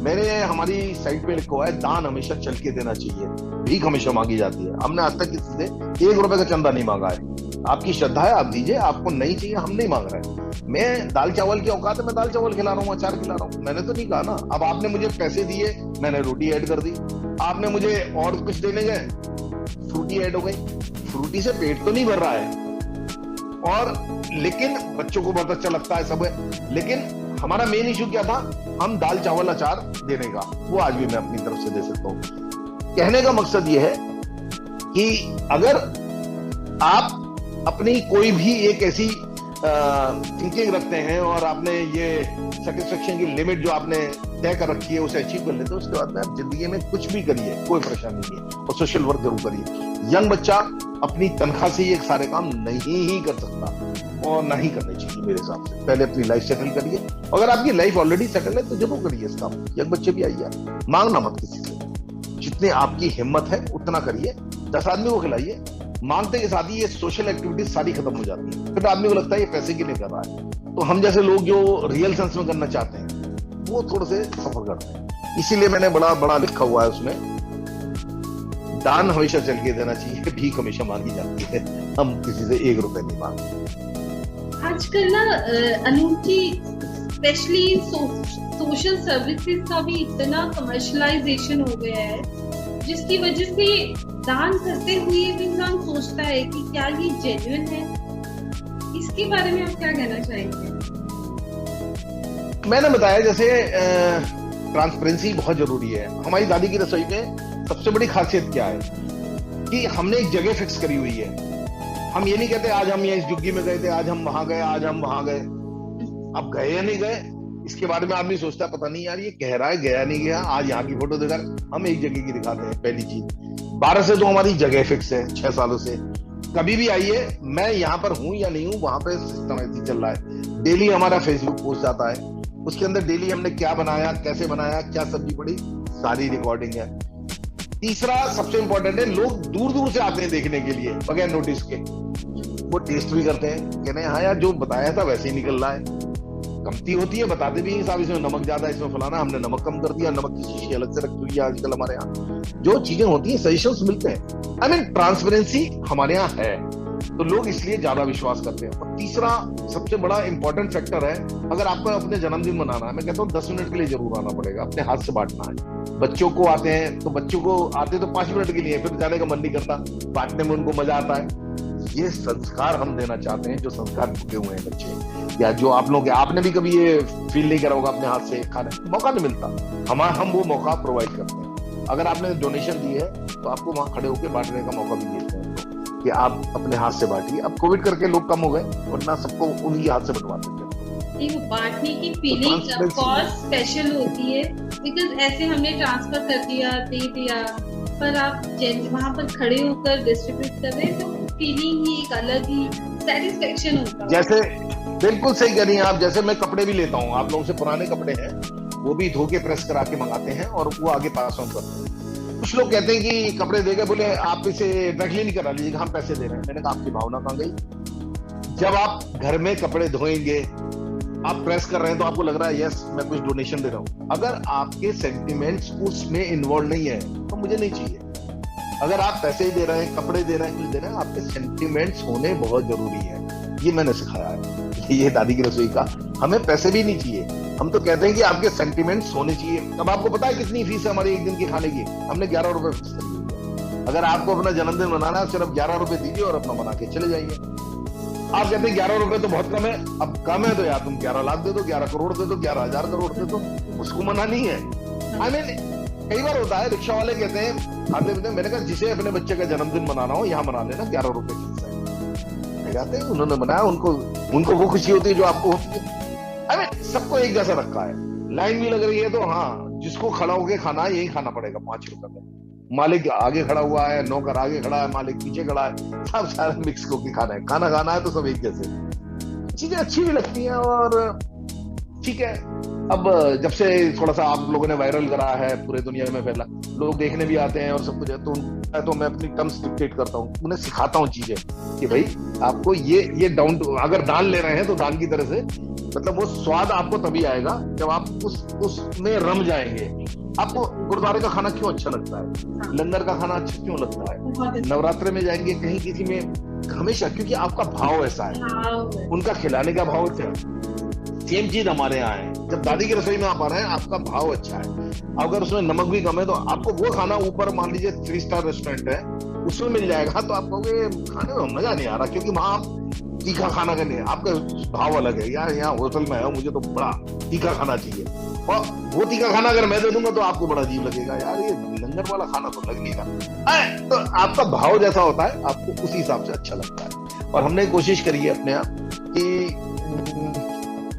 मैंने हमारी साइट पे लिखा हुआ है, दान हमेशा चल के देना चाहिए, भीख हमेशा मांगी जाती है। हमने आज तक किसी से 1 रुपए का चंदा नहीं मांगा है। आपकी श्रद्धा है, आप दीजिए, आपको नहीं चाहिए, हम नहीं मांग रहे हैं। मैं दाल चावल की औकात है, मैं दाल चावल खिला रहा हूँ, अचार खिला रहा हूँ, मैंने तो नहीं कहा ना। अब आपने मुझे पैसे दिए, मैंने रोटी ऐड कर दी, आपने मुझे और कुछ देने गए, फ्रूटी ऐड हो गई। फ्रूटी से पेट तो नहीं भर रहा है, और लेकिन बच्चों को बहुत अच्छा लगता है सब है। लेकिन हमारा मेन इशू क्या था, हम दाल चावल अचार देने का, वो आज भी मैं अपनी तरफ से दे सकता हूँ। कहने का मकसद ये है कि अगर आप अपनी कोई भी एक ऐसी थिंकिंग रखते हैं और आपने ये सेटिस्फेक्शन की लिमिट जो आपने तय कर रखी है उसे अचीव कर लेते हो, उसके बाद में आप जिंदगी में कुछ भी करिए, कोई परेशानी नहीं है। और सोशल वर्क जरूर करिए। यंग बच्चा अपनी तनख्वाह से ये सारे काम नहीं ही कर सकता, और नहीं करने चाहिए मेरे हिसाब से। पहले अपनी लाइफ सेटल करिए, अगर आपकी लाइफ ऑलरेडी सेटल है तो जरूर करिए इस काम। यंग बच्चे भी आइए, मांगना मत किसी से, जितने आपकी हिम्मत है उतना करिए। 10 आदमी को खिलाइए, मांगते के साथ ही ये सोशल एक्टिविटीज सारी खत्म हो जाती है। फिर आदमी को लगता है ये पैसे के लिए कर रहा है। तो हम जैसे लोग जो रियल सेंस में करना चाहते हैं वो थोड़े से सफर करते हैं। इसीलिए मैंने बड़ा लिखा हुआ है उसमें, दान हमेशा चल के देना चाहिए, भीख हमेशा मांगी जाती है, हम किसी से 1 रुपए नहीं मांगते। आजकल ना अनूप जी, स्पेशली सोशल सर्विसेज का भी इतना कमर्शलाइजेशन हो गया है, जिसकी वजह से दान करते हुए भी इंसान सोचता है कि क्या ये जेन्युइन है। इसके बारे में आप क्या कहना चाहेंगे? मैंने बताया जैसे ट्रांसपेरेंसी बहुत जरूरी है। हमारी दादी की रसोई में सबसे बड़ी खासियत क्या है कि हमने एक जगह फिक्स करी हुई है। हम ये नहीं कहते आज हम ये इस झुग्गी में गए थे, आज हम वहां गए, आज हम वहां गए। अब गए या नहीं गए इसके बारे में आदमी सोचता है पता नहीं यार ये कह रहा है गया नहीं गया, आज यहाँ की फोटो दिखा, हम एक जगह की दिखाते हैं। पहली चीज 12 से तो हमारी जगह फिक्स है, 6 सालों से। कभी भी आइए, मैं यहाँ पर हूँ या नहीं हूँ, वहां पे सिस्टम ऐसे चल रहा है। डेली हमारा फेसबुक पोस्ट आता है, उसके अंदर डेली हमने क्या बनाया, कैसे बनाया, क्या सब्जी पड़ी, सारी रिकॉर्डिंग है। तीसरा सबसे इंपॉर्टेंट है, लोग दूर दूर से आते हैं देखने के लिए बगैर नोटिस के, वो टेस्ट भी करते हैं, कहते हैं हाँ यार जो बताया था वैसे ही निकल रहा है। कमती होती है, बताते भी हैं साहब इसमें नमक ज्यादा है, इसमें फलाना, हमने नमक कम कर दिया, नमक की शीशी अलग से रखी हुई है आजकल हमारे यहाँ। जो चीजें होती हैं सजेशंस मिलते हैं। आई मीन ट्रांसपेरेंसी हमारे यहाँ है, तो लोग इसलिए ज्यादा विश्वास करते हैं। और तीसरा सबसे बड़ा इंपॉर्टेंट फैक्टर है, अगर आपको अपने जन्मदिन मनाना है, मैं कहता हूँ 10 मिनट के लिए जरूर आना पड़ेगा, अपने हाथ से बांटना है। बच्चों को आते हैं तो 5 मिनट के लिए, फिर जाने का मन नहीं करता, बांटने में उनको मजा आता है। ये संस्कार हम देना चाहते हैं, जो संस्कार टूटे हुए हैं बच्चे, या जो आप लोग, आपने भी कभी ये फील नहीं करा होगा अपने हाथ से खाने, मौका नहीं मिलता। हम वो मौका प्रोवाइड करते हैं। अगर आपने डोनेशन दी है तो आपको वहां खड़े होकर बांटने का मौका भी देते हैं, तो कि आप अपने हाथ से बांटिए। अब कोविड करके लोग कम हो गए, वरना सबको उन्हीं हाथ से बंटवाते थे। बांटने की फीलिंग ऑफ कोर्स स्पेशल होती है, बिकॉज ऐसे हमने ट्रांसफर कर दिया, दे दिया, पर आप वहां पर खड़े होकर डिस्ट्रीब्यूट कर रहे हैं तो फीलिंग ही एक अलग ही सेटिस्फेक्शन होता है। जैसे बिल्कुल सही कह रही हैं आप, जैसे मैं कपड़े भी लेता हूँ, आप लोगों से पुराने कपड़े हैं वो भी धो के प्रेस करा के मंगाते हैं और वो आगे पास ऑन करते हैं। कुछ लोग कहते हैं कि कपड़े देके बोले आप इसे ड्राई क्लीन करा लीजिएगा, हम पैसे दे रहे हैं। मैंने कहा आपकी भावना कहाँ गई? जब आप घर में कपड़े धोएंगे, आप प्रेस कर रहे हैं, तो आपको लग रहा है यस मैं कुछ डोनेशन दे रहा हूं। अगर आपके सेंटिमेंट्स उसमें इन्वॉल्व नहीं है तो मुझे नहीं चाहिए। अगर आप पैसे ही दे रहे हैं, कपड़े दे रहे हैं, कुछ दे रहे हैं, आपके सेंटिमेंट्स होने बहुत जरूरी है। ये मैंने सिखाया है, ये दादी की रसोई का। हमें पैसे भी नहीं चाहिए, हम तो कहते हैं कि आपके सेंटिमेंट्स होने चाहिए। अब आपको पता है कितनी फीस है हमारी एक दिन की खाने की? हमने 11 रुपए फीस कर दी। अगर आपको अपना जन्मदिन मनाना है, सिर्फ 11 रुपए दीजिए और अपना मना के चले जाइए। आप कहते हैं 11 रुपए तो बहुत कम है। अब कम है तो यार तुम 11 लाख दे दो, 11 करोड़ दे दो, 11,000 करोड़ दे दो, उसको मना नहीं है। आई मीन कई बार होता है, रिक्शा वाले कहते हैं खाते पीते, मैंने कहा जिसे अपने बच्चे का जन्मदिन मनाना हो यहाँ मना लेना, 11 रुपए फीस है। कहते हैं उन्होंने बनाया, उनको वो खुशी होती है जो आपको होती है। आई मीन सबको एक जैसा रखा है। लाइन भी लग रही है तो हाँ, जिसको खड़ा होके खाना है यही खाना पड़ेगा 5 रुपए में। मालिक आगे खड़ा हुआ है, नौकर आगे खड़ा है, मालिक पीछे खड़ा है, सब सारा मिक्स होके खाना है। खाना खाना है तो सब एक जैसे। चीजें अच्छी भी लगती हैं और ठीक है। अब जब से थोड़ा सा आप लोगों ने वायरल करा है, पूरे दुनिया में फैला, लोग देखने भी आते हैं और सब कुछ है, तो मैं अपनी टर्म्स डिक्टेट करता हूँ, उन्हें सिखाता हूँ चीजें कि भाई आपको ये डाउन टू, अगर दान ले रहे हैं तो दान की तरह से, मतलब वो स्वाद आपको तभी आएगा जब आप उसमें रम जाएंगे। आपको गुरुद्वारे का खाना क्यों अच्छा लगता है? लंगर का खाना अच्छा क्यों लगता है? नवरात्र में जाएंगे कहीं किसी में, हमेशा, क्योंकि आपका भाव ऐसा है, उनका खिलाने का भाव अच्छा है। सेम चीज हमारे यहाँ है। जब दादी की रसोई में आप आ रहे हैं, आपका भाव अच्छा है। अगर उसमें नमक भी कम है तो आपको वो खाना ऊपर मान लीजिए 3 स्टार रेस्टोरेंट है, उसमें मिल जाएगा, तो आप कहोगे खाने में मजा नहीं आ रहा, क्योंकि वहां आप तीखा खाना करने, आपका भाव अलग है। यार यहाँ होटल में है, मुझे तो बड़ा तीखा खाना चाहिए, और वो तीखा खाना अगर मैं दे दूंगा तो आपको बड़ा अजीब लगेगा, यार ये लंगर वाला खाना तो लग नहीं रहा। तो आपका भाव जैसा होता है, आपको उसी हिसाब से अच्छा लगता है। और हमने कोशिश करी है अपने आप कि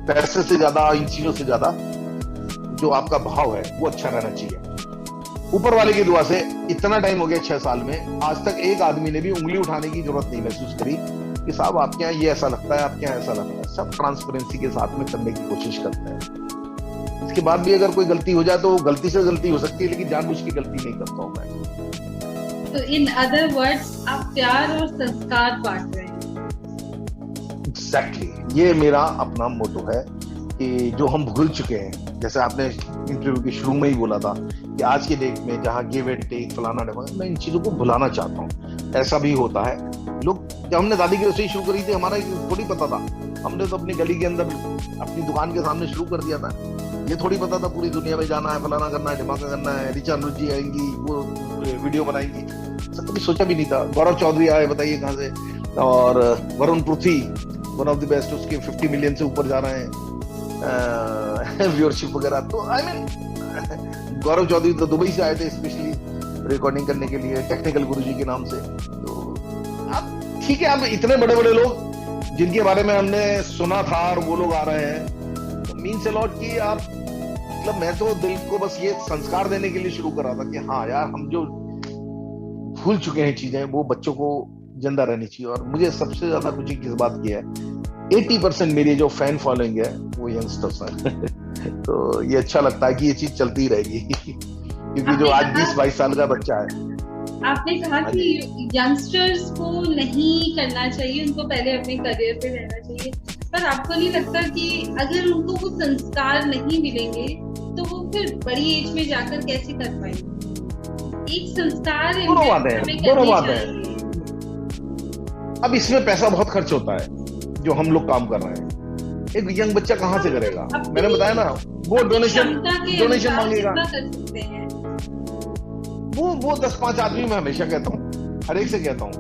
पैसे से ज्यादा, इन चीजों से ज्यादा जो आपका भाव है वो अच्छा रहना चाहिए। ऊपर वाले की दुआ से इतना टाइम हो गया 6 साल में, आज तक एक आदमी ने भी उंगली उठाने की जरूरत नहीं महसूस करी कि साहब आपके यहाँ ये ऐसा लगता है, आपके यहाँ ऐसा लगता है। सब ट्रांसपेरेंसी के साथ में करने की कोशिश करते हैं। इसके बाद भी अगर कोई गलती हो जाए तो गलती से गलती हो सकती है, लेकिन जानबूझ की गलती नहीं करता हूं मैं। तो इन अदर वर्ड्स आप प्यार और संस्कार बांट रहे हैं। एग्जैक्टली, ये मेरा अपना मोटो है कि जो हम भूल चुके हैं, जैसे आपने इंटरव्यू के शुरू में ही बोला था कि आज के डेट में जहाँ गिव एंड टेक फलाना डेमा, मैं इन चीजों को भुलाना चाहता हूँ। ऐसा भी होता है, लोग जब हमने दादी की रसोई शुरू करी थी, हमारा थोड़ी पता था, हमने तो अपनी गली के अंदर अपनी दुकान के सामने शुरू कर दिया था। ये थोड़ी पता था पूरी दुनिया में जाना है, फलाना करना है, धमाका करना है, ऋचा अनुज जी आएंगी, वो वीडियो बनाएंगी, सब कभी सोचा भी नहीं था। गौरव चौधरी आए, बताइए कहाँ से, और वरुण पृथ्वी वन ऑफ द बेस्ट, उसके 50 मिलियन से ऊपर जा रहे हैं व्यूअरशिप वगैरह। तो आई मीन गौरव चौधरी तो दुबई से आए थे स्पेशली रिकॉर्डिंग करने के लिए, टेक्निकल गुरुजी के नाम से। तो आप ठीक है, अब इतने बड़े बड़े लोग जिनके बारे में हमने सुना था और वो लोग आ रहे हैं, तो मीन्स अ लॉट कि आप, मतलब मैं तो दिल को बस ये संस्कार देने के लिए शुरू कर रहा था कि हाँ यार, हम जो भूल चुके हैं चीजें, वो बच्चों को जिंदा रहनी चाहिए। और मुझे सबसे ज्यादा खुशी किस बात की है, 80% मेरी जो फैन फॉलोइंग है वो यंगस्टर्स हैं तो ये अच्छा लगता है कि ये चीज चलती रहेगी क्योंकि जो आज 20-22 साल का बच्चा है। आपने कहा कि यंगस्टर्स को नहीं करना चाहिए, उनको पहले अपने करियर पे रहना चाहिए, पर आपको नहीं लगता कि अगर उनको वो संस्कार नहीं मिलेंगे तो वो फिर बड़ी एज में जाकर कैसे कर पाएंगे? एक संस्कार दोनों बात है। अब इसमें पैसा बहुत खर्च होता है जो हम लोग काम कर रहे हैं। एक यंग बच्चा कहाँ से करेगा? मैंने बताया ना, वो डोनेशन मांगेगा। वो 10-5 आदमी मैं हमेशा कहता हूँ, हर एक से कहता हूँ।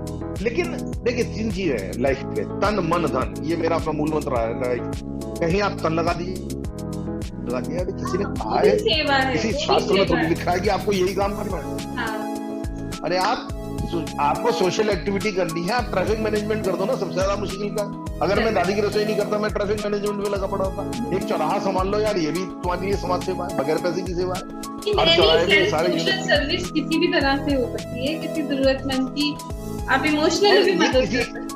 लेकिन देखिए 3 चीजें हैं लाइफ में, तन मन धन, ये मेरा अपना मूल मंत्र है। कहीं आप तन लगा दीजिए, किसी ने कहा है, किसी शास्त्र में थोड़ी लिखा है कि आपको यही काम करना है। अरे आपको सोशल एक्टिविटी करनी है, आप ट्रैफिक मैनेजमेंट कर दो ना, सबसे ज्यादा मुश्किल का। अगर मैं दादी की रसोई नहीं करता, मैं ट्रैफिक मैनेजमेंट में लगा पड़ा होता। एक चौराहा संभाल लो यार, ये भी तुम्हारे लिए समाज सेवा है, बगैर पैसे की सेवा है। हर चौराहे पे सारे सर्विस किसी भी तरह से हो सकती है, किसी जरूरतमंद की आप इमोशनली भी मदद कर सकते हैं।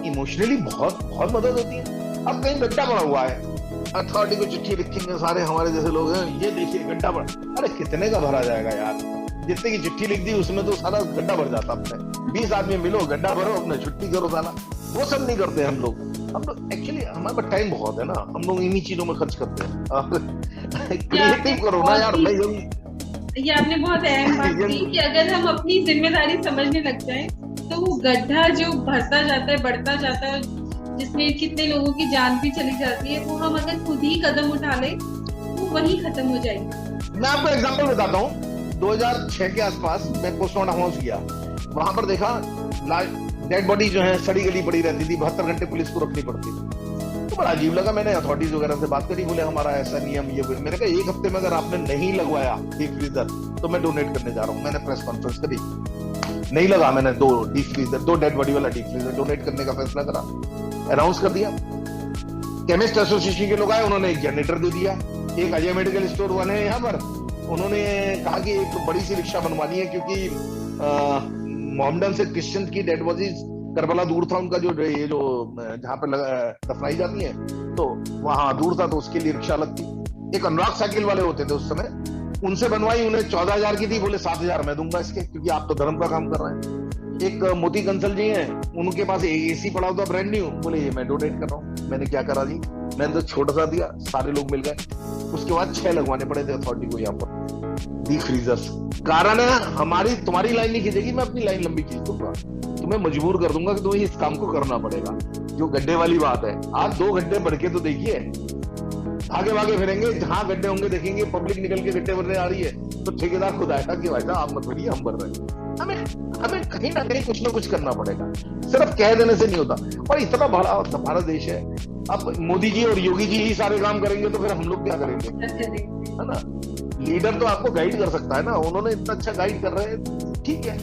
इमोशनली बहुत बहुत मदद होती है। अब कहीं बच्चा पड़ा हुआ है, अथॉरिटी को चिट्ठी लिखेंगे सारे हमारे जैसे लोग हैं, ये देखिए गड्ढा भर, अरे कितने का भरा जाएगा यार, जितने की चिट्ठी लिख दी उसमें तो सारा गड्ढा भर जाता अपने, 20 आदमी मिलो गड्ढा भरो अपने छुट्टी करो साला, वो सब नहीं करते हम लोग एक्चुअली, हमारे पास टाइम बहुत है ना, हम लोग इन्हीं चीजों में खर्च करते हैं। क्रिएटिव करो ना यार, मैं ये आपने बहुत अहम बात की कि अगर हम अपनी जिम्मेदारी समझने लग जाएं तो वो गड्ढा जो भरता जाता है, बढ़ता जाता है, जिसमें कितने लोगों की जान भी चली जाती है, वो हम अगर खुद ही कदम उठा ले तो वही खत्म हो जाएगी। मैं आपको एग्जांपल बताता हूँ, 2006 के आसपास मैं पोस्टमार्टम हाउस गया, वहां पर देखा डेड बॉडी जो है सड़ी गली पड़ी रहती थी, 72 घंटे पुलिस को रखनी पड़ती थी, तो बड़ा अजीब लगा। मैंने अथॉरिटीज वगैरह से बात करी, बोले हमारा ऐसा नियम ये, मैंने कहा 1 हफ्ते में अगर आपने नहीं लगवाया डीप फ्रीजर तो मैं डोनेट करने जा रहा हूँ। मैंने प्रेस कॉन्फ्रेंस करी, नहीं लगा, मैंने 2 डीप फ्रीजर, 2 डेड बॉडी वाला डीप फ्रीजर डोनेट करने का फैसला करा, अनाउंस कर दिया। केमिस्ट एसोसिएशन के लोग आए, उन्होंने एक जनरेटर दे दिया। एक अजय मेडिकल स्टोर वाले हैं यहाँ पर, उन्होंने कहा कि एक बड़ी सी रिक्शा बनवानी है, क्योंकि मोहम्मदन से क्रिश्चियन की डेड बॉडीज करबला दूर था उनका, जो ये जो जहाँ पे दफनाई जाती है तो वहां दूर था, तो उसके लिए रिक्शा अलग थी। एक अनुराग साइकिल वाले होते थे उस समय, उनसे बनवाई, उन्हें 14,000 की थी, बोले 7,000 मैं दूंगा इसके, क्योंकि आप तो धर्म का काम कर रहे हैं। एक मोती कंसल जी हैं, उनके पास एसी पड़ा हुआ ब्रांड न्यू, बोले ये मैं डोनेट कर रहा हूँ। मैंने क्या करा जी, मैंने तो छोटा सा दिया, सारे लोग मिल गए। उसके बाद 6 लगवाने पड़े थे अथॉरिटी को यहाँ पर डीप फ्रीजर्स। कारण है हमारी, तुम्हारी लाइन नहीं खींचेगी, मैं अपनी लाइन लंबी खींच दूंगा, तुम्हें मजबूर कर दूंगा कि तुम्हें इस काम को करना पड़ेगा। जो गड्ढे वाली बात है, आप 2 गड्ढे बढ़ के तो देखिए, भागे भागे फिरेंगे, जहां गड्ढे होंगे देखेंगे पब्लिक निकल के गड्ढे भरने आ रही है, तो ठेकेदार खुद आएगा कि भाई साहब आप मत भरिए, हम भर रहे हैं। हमें कहीं ना कहीं कुछ ना कुछ करना पड़ेगा, सिर्फ कह देने से नहीं होता। और इतना बड़ा हमारा देश है, अब मोदी जी और योगी जी ही सारे काम करेंगे तो फिर हम लोग क्या करेंगे, है ना। लीडर तो आपको गाइड कर सकता है ना, उन्होंने इतना अच्छा गाइड कर रहे हैं, ठीक है।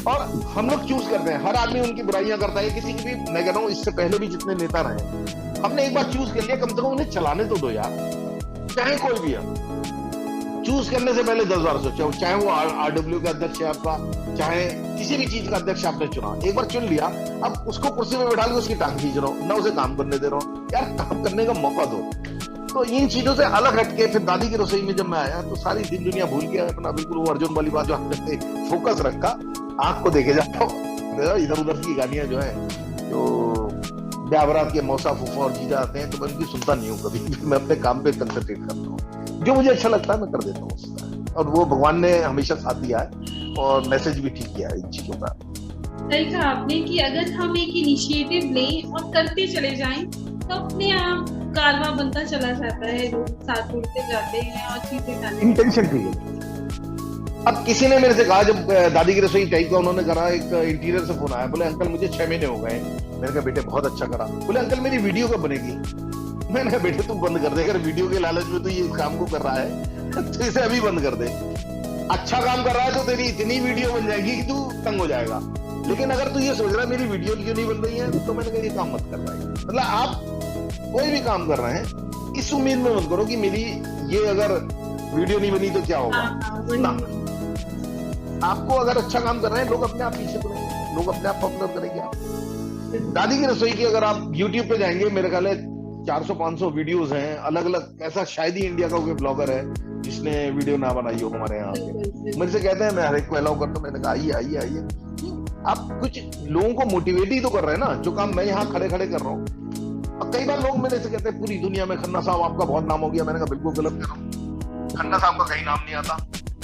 और हम लोग चूज करते हैं, हर आदमी उनकी बुराइयां करता है, किसी की भी, मैं कह रहा हूँ इससे पहले भी जितने नेता रहे, हमने एक बार चूज कर लिया, कम से कम उन्हें चलाने तो दो यार, चाहे कोई भी है। चूज करने से पहले 10 बार सोचो, चाहे वो आरडब्ल्यू का अध्यक्ष है आपका, चाहे किसी भी चीज का अध्यक्ष आपने चुना, एक बार चुन लिया, अब उसको कुर्सी में बैठा के उसकी टांग खींच रहा हूं, ना उसे काम करने दे रहा हूं, यार काम करने का मौका दो। तो इन चीजों से अलग हटके फिर दादी की रसोई में जब मैं आया तो सारी दिन दुनिया भूल गया अपना, बिल्कुल वो अर्जुन वाली बात जो आपने फोकस रखा, आंख को देखे जाता हूँ, इधर उधर की गालियां जो है, जो ब्यावरात के मौसा फूफा और जीजा आते हैं, तो मैं उनकी सुनता नहीं हूँ कभी, मैं अपने काम पे कंसंट्रेट करता हूँ, जो मुझे अच्छा लगता है मैं कर देता हूँ उसका। और वो भगवान ने हमेशा साथ दिया है और मैसेज भी ठीक किया है इन चीजों का। सही कहा आपने कि अगर हम एक इनिशिएटिव लें और करते चले जाएं तो अपने आप कारवां बनता चला जाता है, लोग साथ जुड़ते जाते हैं और चीजें करते हैं। Intention create. अब किसी ने मेरे से कहा, जब दादी की रसोई टाइप का उन्होंने करा, एक इंटीरियर से फोन आया, बोले अंकल मुझे 6 महीने हो गए। मैंने कहा बेटे बहुत अच्छा करा। बोले अंकल मेरी वीडियो कब बनेगी? मैंने कहा बेटे तू बंद कर दे, अगर वीडियो के लालच में तो ये काम को कर रहा है तो इसे अभी बंद कर दे। अच्छा काम कर रहा है तो तेरी इतनी वीडियो बन जाएगी कि तू तंग हो जाएगा, लेकिन अगर तू ये सोच रहा है मेरी वीडियो क्यों नहीं बन रही है, तो मैंने कहा ये काम मत कर रहा है। मतलब आप कोई भी काम कर रहे हैं इस उम्मीद में मत करो कि मेरी ये अगर वीडियो नहीं बनी तो क्या होगा ना। आपको अगर अच्छा काम कर रहे हैं, लोग अपने आप पीछे करेंगे, लोग अपने आप पॉपुलर करेंगे। आप दादी की रसोई की अगर आप यूट्यूब पे जाएंगे, मेरे ख्याल है 400-500 वीडियोस हैं अलग अलग। ऐसा शायद ही इंडिया का कोई ब्लॉगर है जिसने वीडियो ना बनाई हो हमारे यहाँ के। मेरे से कहते हैं, मैं हर एक को अलाउ करता हूँ, मैंने कहा आइए आइए आइए। आप कुछ लोगों को मोटिवेट ही तो कर रहे हैं ना, जो काम मैं यहाँ खड़े खड़े कर रहा हूँ। अब कई बार लोग मेरे से कहते हैं पूरी दुनिया में खन्ना साहब आपका बहुत नाम हो गया। मैंने कहा बिल्कुल गलत कर रहा हूँ, खन्ना साहब का कहीं नाम नहीं आता।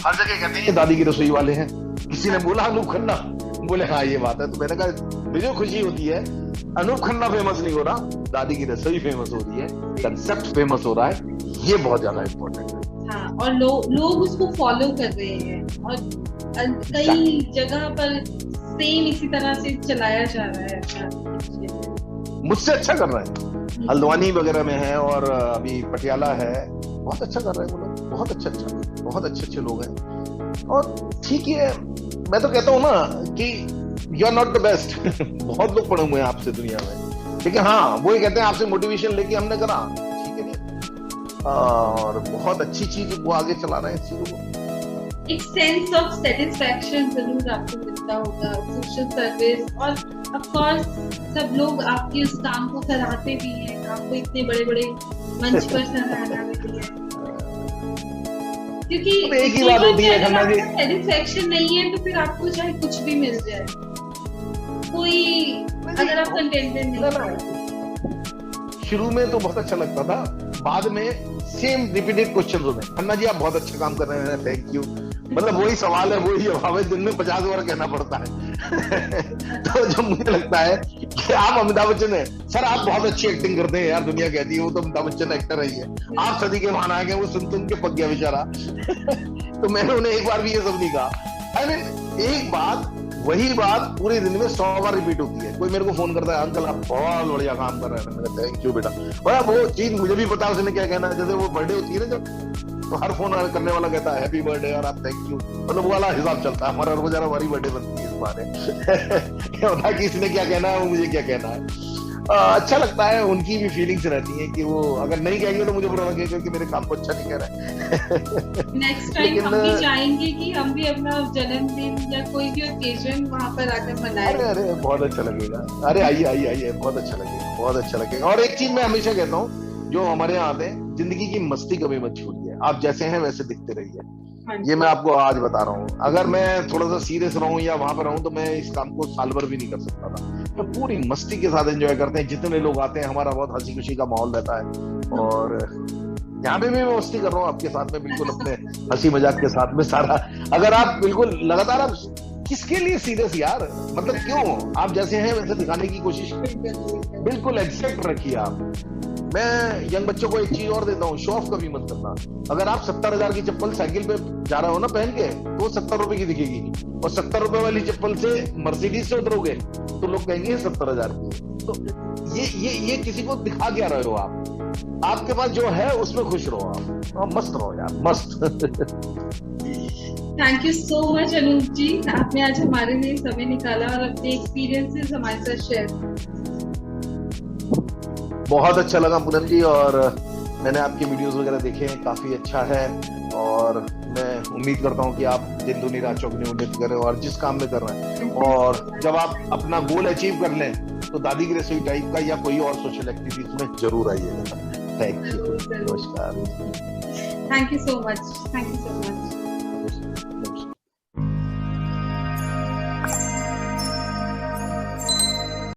हर जगह कहते हैं दादी की रसोई वाले हैं। किसी ने बोला अनूप खन्ना, बोले हाँ ये बात है। तो मैंने कहा मुझे खुशी होती है, अनूप खन्ना फेमस नहीं हो रहा, दादी की रसोई फेमस हो रही है, कंसेप्ट फेमस हो रहा है, ये बहुत ज्यादा इम्पोर्टेंट है। हाँ, और लोग उसको फॉलो कर रहे हैं और कई जगह पर सेम इसी तरह से चलाया जा रहा है। मुझसे अच्छा कर रहे हैं, हल्द्वानी वगैरह में है और अभी पटियाला है, बहुत अच्छा कर रहे हैं वो लोग, बहुत बहुत अच्छे लोग हैं। और ठीक है, मैं तो कहता हूँ ना कि you are not the best बहुत लोग पड़े हुए हैं आपसे दुनिया में, लेकिन हाँ वो ही कहते हैं आपसे मोटिवेशन लेके हमने करा, ठीक है। और बहुत अच्छी चीज वो आगे चला रहे हैं इस चीजों को। एक सेंस ऑफ सेटिस्फैक्शन जरूर आपको मिलता होगा सोशल सर्विस, और ऑफ कोर्स सब लोग आपके उस काम को सराहते भी हैं। आपको इतने बड़े बड़े मंच पर सराहना मिली है, क्योंकि तो एक ही बात होती है खन्ना जी, सेटिस्फेक्शन नहीं है तो फिर आपको चाहे कुछ भी मिल जाए, कोई अगर आप कंटेंटेड नहीं। शुरू में तो बहुत अच्छा लगता था, बाद में सेम रिपीटेड क्वेश्चन होते, खन्ना जी आप बहुत अच्छा काम कर रहे हैं, थैंक यू, मतलब वही सवाल है, वही जवाब है, दिन में 50 बार कहना पड़ता है। तो जब मुझे लगता है कि आप अमिताभ बच्चन है, सर आप बहुत अच्छी एक्टिंग करते हैं यार, दुनिया कहती है वो तो अमिताभ बच्चन एक्टर ही है, आप सदी के महानायक हैं, वो सुन के पक गया बेचारा। तो मैंने उन्हें एक बार भी ये सब नहीं कहा। आई मीन एक बात, वही बात पूरे दिन में 100 बार रिपीट होती है। कोई मेरे को फोन करता है, अंकल आप बहुत बढ़िया काम कर रहे हैं, मैंने कहा थैंक यू बेटा, और वो चीज मुझे भी पता है उसने क्या कहना है। जैसे वो बर्थडे होती है ना जब, तो हर फोन करने वाला कहता है हैप्पी बर्थडे और आप थैंक यू, मतलब वो वाला हिसाब चलता है हमारा, रोज हमारी बर्थडे बनती है इस बारे। कि इसने क्या कहना है, वो मुझे क्या कहना है। अच्छा लगता है, उनकी भी फीलिंग्स रहती है कि वो अगर नहीं कहेंगे तो मुझे बुरा लगेगा कि मेरे काम को अच्छा नहीं कह रहा है। नेक्स्ट टाइम हम भी चाहेंगे कि हम भी अपना जन्मदिन या कोई भी ओकेजन वहां पर आकर मनाएं। अरे बहुत अच्छा लगेगा, अरे आइए आइए आइए, बहुत अच्छा लगेगा, बहुत अच्छा लगेगा। और एक चीज मैं हमेशा कहता हूँ, जो हमारे यहाँ आते हैं, जिंदगी की मस्ती कभी मत छोड़िए, आप जैसे हैं वैसे दिखते रहिए। ये मैं आपको आज बता रहा हूँ, अगर मैं थोड़ा सा सीरियस रहूं या वहां पर रहूं तो मैं इस काम को साल भर भी नहीं कर सकता था। तो पूरी मस्ती के साथ एंजॉय करते हैं, जितने लोग आते हैं हमारा बहुत हंसी खुशी का माहौल रहता है। और यहाँ पे भी मैं मस्ती कर रहा हूँ आपके साथ में, बिल्कुल अपने हंसी मजाक के साथ में सारा। अगर आप बिल्कुल लगातार, आप किसके लिए सीरियस यार, मतलब क्यों, आप जैसे हैं वैसे दिखाने की कोशिश बिल्कुल एग्जैक्ट रखिए आप। मैं यंग बच्चों को एक चीज और देता हूँ, शो ऑफ कभी मत करना। अगर आप 70,000 की चप्पल साइकिल पे जा रहे हो ना पहन के, तो 70 रुपए की दिखेगी, और 70 रुपए वाली चप्पल से मर्सिडीज से उतरोगे तो लोग कहेंगे 70,000 की। तो ये किसी को दिखा क्या रहे हो आप? आपके पास जो है उसमें खुश रहो आप, और मस्त रहो यार, मस्त। Thank you so much Anoop ji, आपने आज हमारे लिए समय निकाला और अपने एक्सपीरियंसेस हमारे साथ शेयर। बहुत अच्छा लगा पूनम जी, और मैंने आपके वीडियोस वगैरह देखे हैं, काफी अच्छा है। और मैं उम्मीद करता हूँ कि आप दिन दूनी रात चौगुनी उन्नति करें और जिस काम में कर रहे हैं, और जब आप अपना गोल अचीव कर लें तो दादी की रसोई टाइप का या कोई और सोशल एक्टिविटीज में जरूर आइएगा। थैंक यू, नमस्कार। Thank you so much, thank you so much.